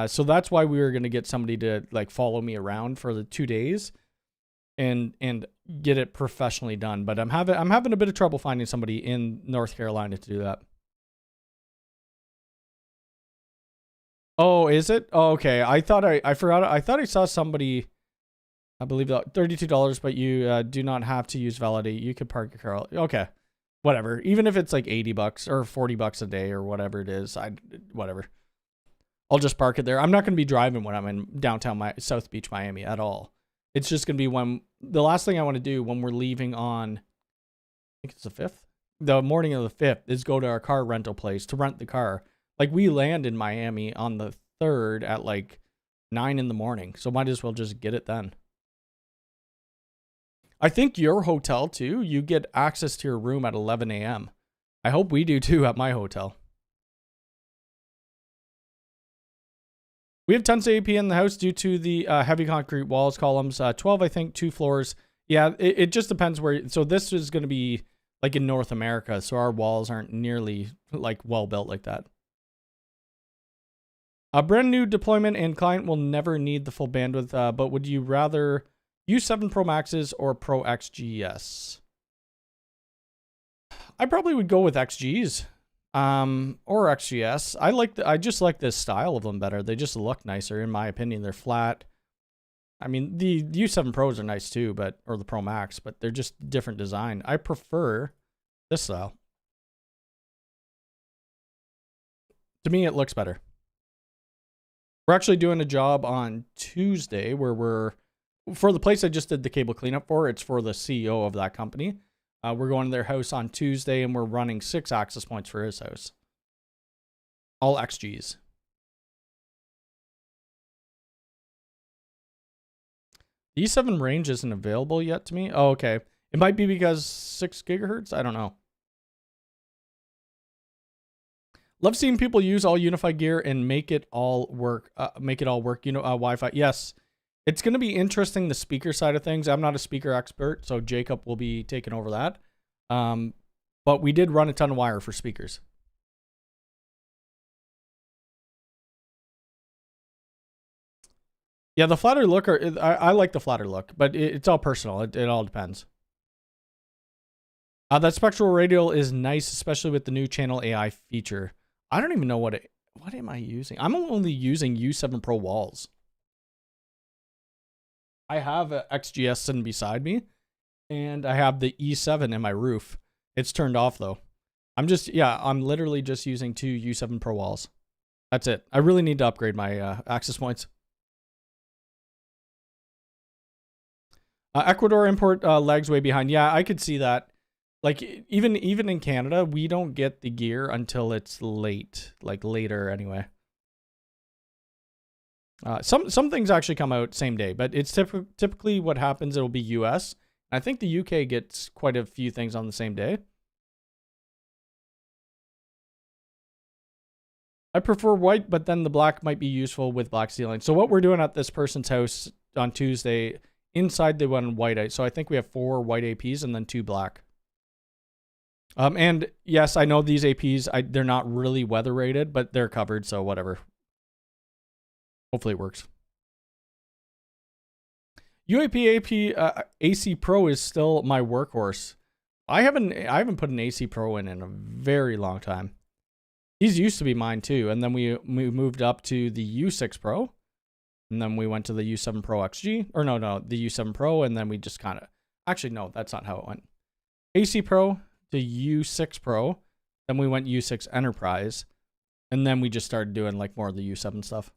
So that's why we were going to get somebody to like follow me around for the 2 days and get it professionally done. But I'm having a bit of trouble finding somebody in North Carolina to do that. Oh, is it? Oh, okay. I forgot. I thought I saw somebody, I believe that $32, but you do not have to use Validate. You could park your car. Okay. Whatever. Even if it's like $80 or $40 a day or whatever it is, whatever. I'll just park it there. I'm not going to be driving when I'm in downtown South Beach, Miami at all. It's just going to be when the last thing I want to do when we're leaving on, I think it's the 5th. The morning of the 5th is go to our car rental place to rent the car. Like we land in Miami on the 3rd at like 9 in the morning. So might as well just get it then. I think your hotel too, you get access to your room at 11 a.m. I hope we do too at my hotel. We have tons of AP in the house due to the heavy concrete walls, columns, 12, I think, 2 floors. Yeah, it just depends where. So this is going to be like in North America. So our walls aren't nearly like well built like that. A brand new deployment and client will never need the full bandwidth, but would you rather use 7 Pro Maxes or Pro XGS? I probably would go with XGs. Or XGS. I just like this style of them better. They just look nicer, in my opinion. They're flat. I mean, the U7 Pros are nice too, or the Pro Max, but they're just different design. I prefer this style. To me, it looks better. We're actually doing a job on Tuesday where for the place I just did the cable cleanup for, it's for the CEO of that company. We're going to their house on Tuesday, and we're running 6 access points for his house. All XGs. The E7 range isn't available yet to me. Oh, okay. It might be because 6 gigahertz. I don't know. Love seeing people use all UniFi gear and make it all work. Wi-Fi. Yes. It's going to be interesting, the speaker side of things. I'm not a speaker expert, so Jacob will be taking over that. But we did run a ton of wire for speakers. Yeah, the flatter look, I like the flatter look, but it's all personal. It all depends. That spectral radial is nice, especially with the new channel AI feature. I don't even know what am I using? I'm only using U7 Pro walls. I have a XGS sitting beside me, and I have the E7 in my roof. It's turned off though. I'm literally just using 2 U7 Pro walls. That's it. I really need to upgrade my access points. Ecuador import lags way behind. Yeah, I could see that. Like even in Canada, we don't get the gear until it's late, like later anyway. Some things actually come out same day, but it's typically what happens. It'll be US. I think the UK gets quite a few things on the same day. I prefer white, but then the black might be useful with black ceiling. So what we're doing at this person's house on Tuesday, inside they went white. So I think we have 4 white APs and then 2 black. And yes, I know these APs, they're not really weather rated, but they're covered, so whatever. Hopefully it works. UAP AP AC Pro is still my workhorse. I haven't put an AC Pro in a very long time. These used to be mine too, and then we moved up to the U6 Pro, and then we went to the U7 Pro XG, or no, the U7 Pro, and then we just kind of, actually no, that's not how it went. AC Pro to U6 Pro, then we went U6 Enterprise, and then we just started doing like more of the U7 stuff.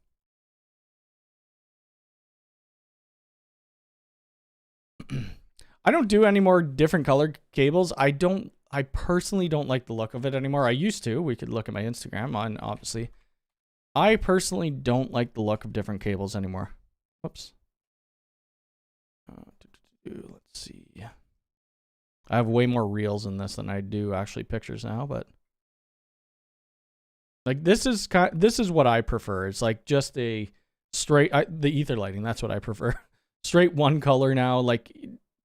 I don't do any more different colored cables. I personally don't like the look of it anymore. I used to. We could look at my Instagram on, obviously. I personally don't like the look of different cables anymore. Whoops. Let's see. I have way more reels in this than I do actually pictures now, but like this is what I prefer. It's like just a straight the ether lighting. That's what I prefer. Straight one color now. Like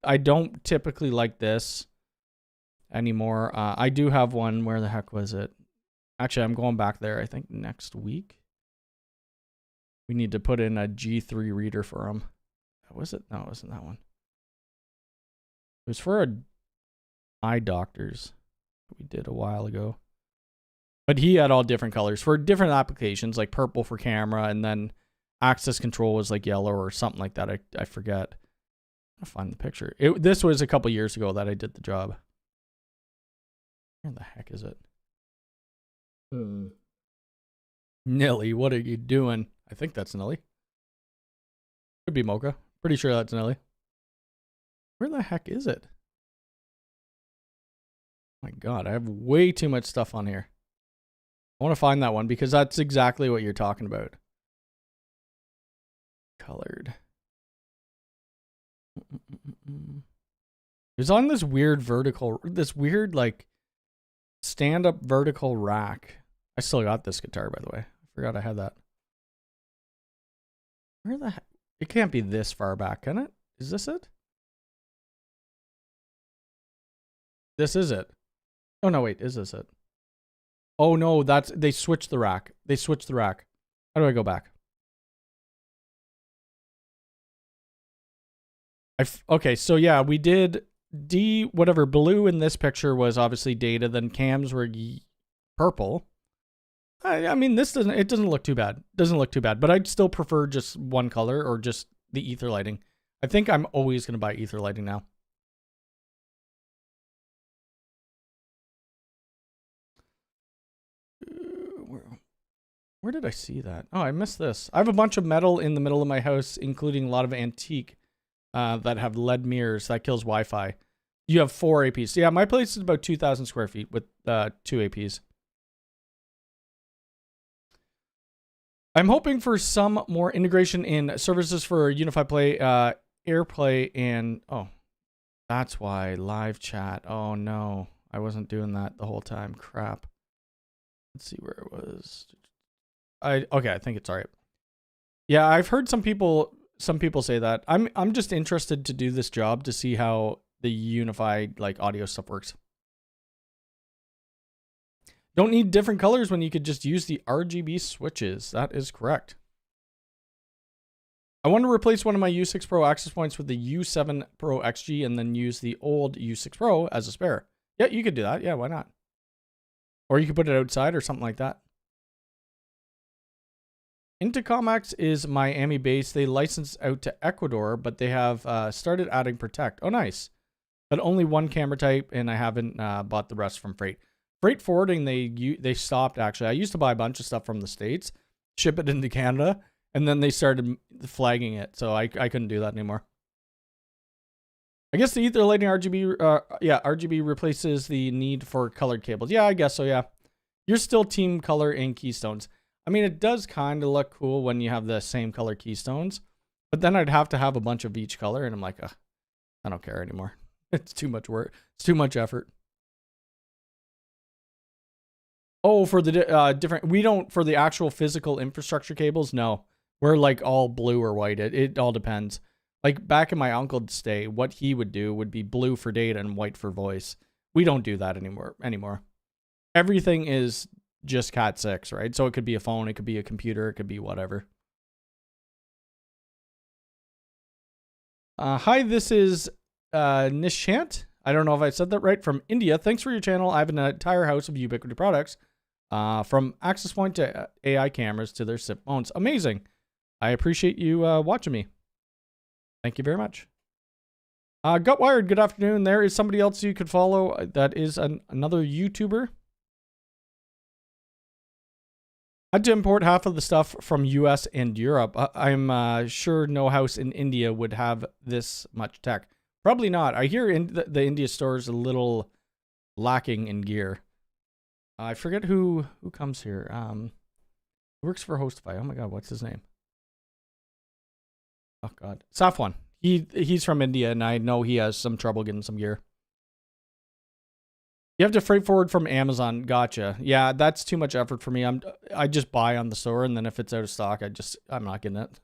I don't typically like this anymore. I do have one. Where the heck was it? Actually, I'm going back there. I think next week. We need to put in a G3 reader for him. Was it? No, it wasn't that one. It was for a eye doctors we did a while ago. But he had all different colors for different applications, like purple for camera, and then access control was like yellow or something like that. I forget. I'll find the picture. This was a couple years ago that I did the job. Where the heck is it? Nelly, what are you doing? I think that's Nelly. Could be Mocha. Pretty sure that's Nelly. Where the heck is it? My God, I have way too much stuff on here. I want to find that one because that's exactly what you're talking about. Colored. It was on this weird vertical, this weird like Stand-up vertical rack. I still got this guitar, by the way. I forgot I had that. Where the heck? It can't be this far back, can it? Is this it? This is it. Oh, no, wait. Is this it? Oh, no, that's... They switched the rack. They switched the rack. How do I go back? Okay, so yeah, we did... whatever blue in this picture was obviously data, then cams were purple. I mean, it doesn't look too bad. Doesn't look too bad, but I'd still prefer just one color or just the ether lighting. I think I'm always going to buy ether lighting now. Where did I see that? Oh, I missed this. I have a bunch of metal in the middle of my house, including a lot of antique that have LED mirrors. That kills Wi-Fi. You have 4 APs. Yeah, my place is about 2,000 square feet with 2 APs. I'm hoping for some more integration in services for UniFi Play, AirPlay, and... Oh, that's why. Live chat. Oh, no. I wasn't doing that the whole time. Crap. Let's see where it was. Okay, I think it's all right. Yeah, I've heard some people say that. I'm just interested to do this job to see how the unified like audio stuff works. Don't need different colors when you could just use the RGB switches. That is correct. I want to replace one of my U6 Pro access points with the U7 Pro XG and then use the old U6 Pro as a spare. Yeah, you could do that. Yeah, why not? Or you could put it outside or something like that. Intercomax is Miami based. They license out to Ecuador, but they have started adding Protect. Oh, nice. But only one camera type, and I haven't bought the rest from Freight. Freight forwarding, they stopped, actually. I used to buy a bunch of stuff from the States, ship it into Canada, and then they started flagging it, so I couldn't do that anymore. I guess the ether lighting RGB, RGB replaces the need for colored cables. Yeah, I guess so, yeah. You're still team color and keystones. I mean, it does kind of look cool when you have the same color keystones, but then I'd have to have a bunch of each color, and I'm like, I don't care anymore. It's too much work. It's too much effort. Oh, for the different, we don't, for the actual physical infrastructure cables, no. We're like all blue or white. It all depends. Like back in my uncle's day, what he would do would be blue for data and white for voice. We don't do that anymore. Everything is just Cat 6, right? So it could be a phone, it could be a computer, it could be whatever. Hi, this is Nishant. I don't know if I said that right, from India. Thanks for your channel. I have an entire house of Ubiquiti products, from access point to AI cameras to their SIP phones. Amazing. I appreciate you watching me. Thank you very much. Got Wired, good afternoon. There is somebody else you could follow that is another YouTuber. I had to import half of the stuff from US and Europe. I'm sure no house in India would have this much tech. Probably not. I hear the India store is a little lacking in gear. I forget who comes here. Works for Hostify. Oh my god, what's his name? Oh god, Safwan. He's from India, and I know he has some trouble getting some gear. You have to freight forward from Amazon. Gotcha. Yeah, that's too much effort for me. I just buy on the store, and then if it's out of stock, I'm not getting it.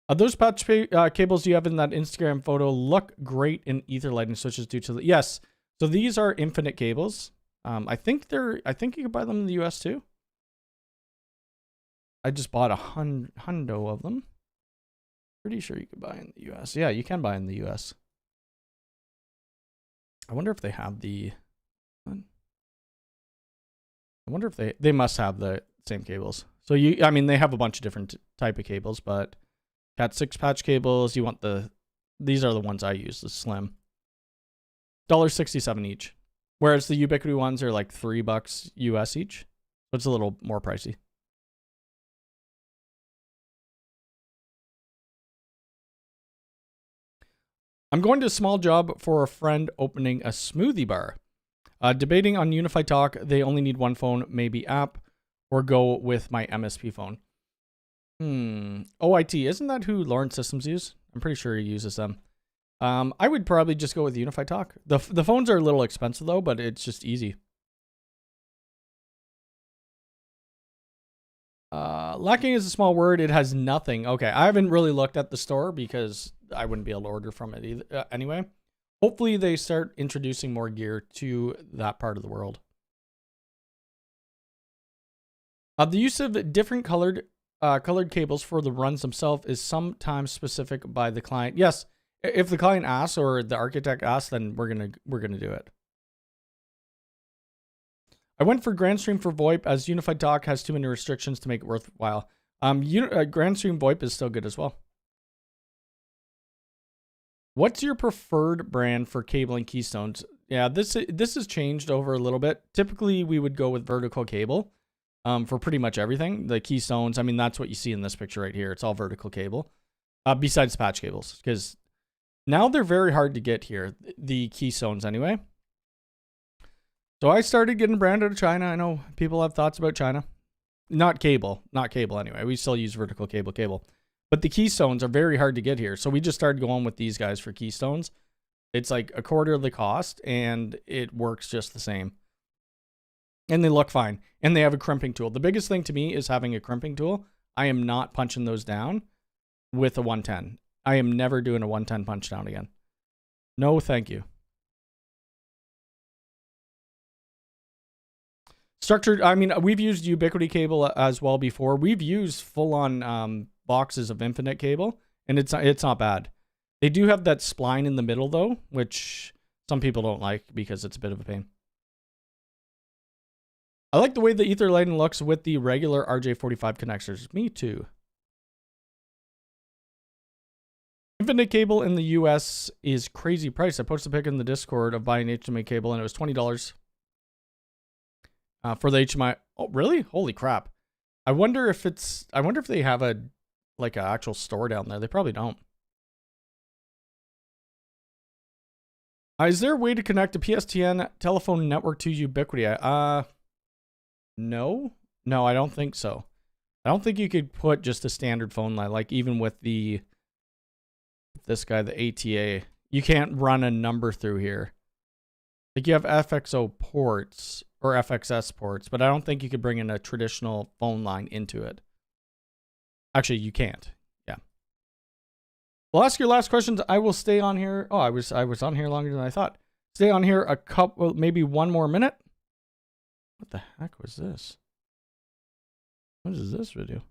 Those patch cables you have in that Instagram photo look great in ether lighting switches due to the... Yes. So these are infinite cables. I think you can buy them in the US too. I just bought a hundo of them. Pretty sure you can buy in the US. Yeah, you can buy in the US. I wonder if they have the... I wonder if they must have the same cables. So I mean, they have a bunch of different type of cables, but Cat 6 patch cables, you want these are the ones I use, the slim. $1.67 each. Whereas the Ubiquiti ones are like $3 US each. So it's a little more pricey. I'm going to a small job for a friend opening a smoothie bar. Debating on UniFi Talk, they only need one phone, maybe app, or go with my MSP phone. OIT, isn't that who Lawrence Systems use? I'm pretty sure he uses them. I would probably just go with UniFi Talk. The phones are a little expensive though, but it's just easy. Lacking is a small word. It has nothing. Okay, I haven't really looked at the store because I wouldn't be able to order from it either. Anyway, hopefully they start introducing more gear to that part of the world. The use of different colored cables for the runs themselves is sometimes specific by the client. Yes, if the client asks or the architect asks, then we're gonna do it. I went for GrandStream for VoIP as UniFi Talk has too many restrictions to make it worthwhile. GrandStream VoIP is still good as well. What's your preferred brand for cabling keystones? Yeah, this has changed over a little bit. Typically, we would go with vertical cable for pretty much everything. The keystones, I mean, that's what you see in this picture right here. It's all vertical cable, besides patch cables, because now they're very hard to get here, the keystones anyway. So I started getting brand out of China. I know people have thoughts about China. Not cable anyway. We still use vertical cable. But the keystones are very hard to get here. So we just started going with these guys for keystones. It's like a quarter of the cost and it works just the same. And they look fine. And they have a crimping tool. The biggest thing to me is having a crimping tool. I am not punching those down with a 110. I am never doing a 110 punch down again. No, thank you. Structured, I mean, we've used Ubiquiti cable as well before. We've used full-on boxes of infinite cable, and it's not bad. They do have that spline in the middle, though, which some people don't like because it's a bit of a pain. I like the way the Ether lighting looks with the regular RJ45 connectors. Me too. Infinite cable in the US is crazy price. I posted a pic in the Discord of buying HDMI cable, and it was $20. For the HDMI. Oh, really? Holy crap. I wonder if they have an actual store down there. They probably don't. Is there a way to connect a PSTN telephone network to Ubiquiti? No, I don't think so. I don't think you could put just a standard phone line, like even with this guy, the ATA. You can't run a number through here. Like you have FXO ports or FXS ports, but I don't think you could bring in a traditional phone line into it. Actually, you can't. Yeah. We'll ask your last questions. I will stay on here. Oh, I was on here longer than I thought. Stay on here a couple, maybe one more minute. What the heck was this? What is this video?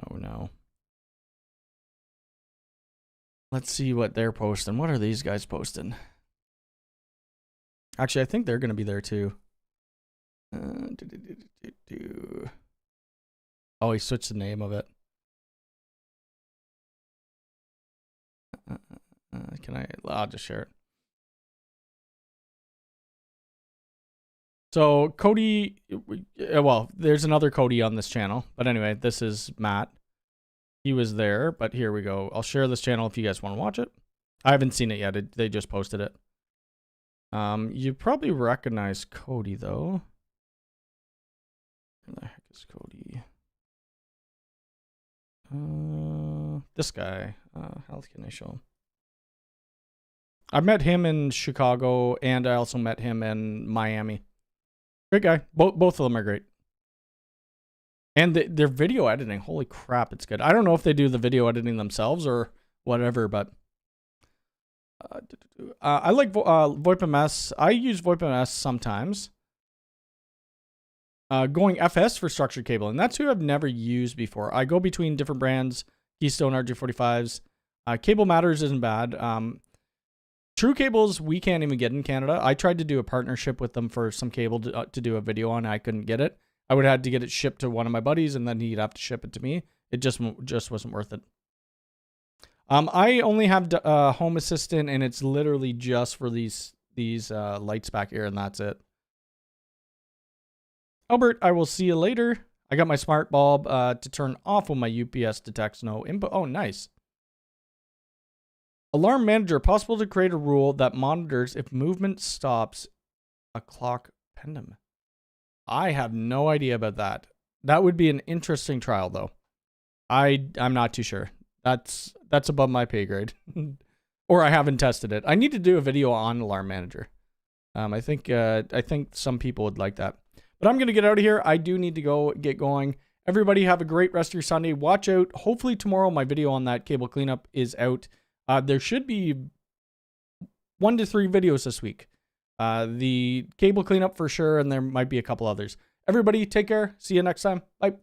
Oh no. Let's see what they're posting. What are these guys posting? Actually, I think they're going to be there too. Oh, he switched the name of it. I'll just share it. So Cody, well, there's another Cody on this channel. But anyway, this is Matt. He was there, but here we go. I'll share this channel if you guys want to watch it. I haven't seen it yet. They just posted it. You probably recognize Cody, though. Where the heck is Cody? This guy. How can I show him? I met him in Chicago, and I also met him in Miami. Great guy. Both of them are great. And their video editing, holy crap, it's good. I don't know if they do the video editing themselves or whatever, but I like VOIP.MS. I use VOIP.MS sometimes. Going FS for structured cable, and that's who I've never used before. I go between different brands, Keystone, RJ45s. Cable Matters isn't bad. True Cables, we can't even get in Canada. I tried to do a partnership with them for some cable to do a video on. I couldn't get it. I would have had to get it shipped to one of my buddies, and then he'd have to ship it to me. It just wasn't worth it. I only have Home Assistant, and it's literally just for these lights back here, and that's it. Albert, I will see you later. I got my smart bulb to turn off when my UPS detects no input. Oh, nice. Alarm manager, possible to create a rule that monitors if movement stops a clock pendulum. I have no idea about that. That would be an interesting trial, though. I'm not too sure. That's above my pay grade. Or I haven't tested it. I need to do a video on Alarm Manager. I think some people would like that. But I'm going to get out of here. I do need to go get going. Everybody have a great rest of your Sunday. Watch out. Hopefully tomorrow my video on that cable cleanup is out. There should be 1 to 3 videos this week. The cable cleanup for sure, and there might be a couple others. Everybody take care. See you next time. Bye.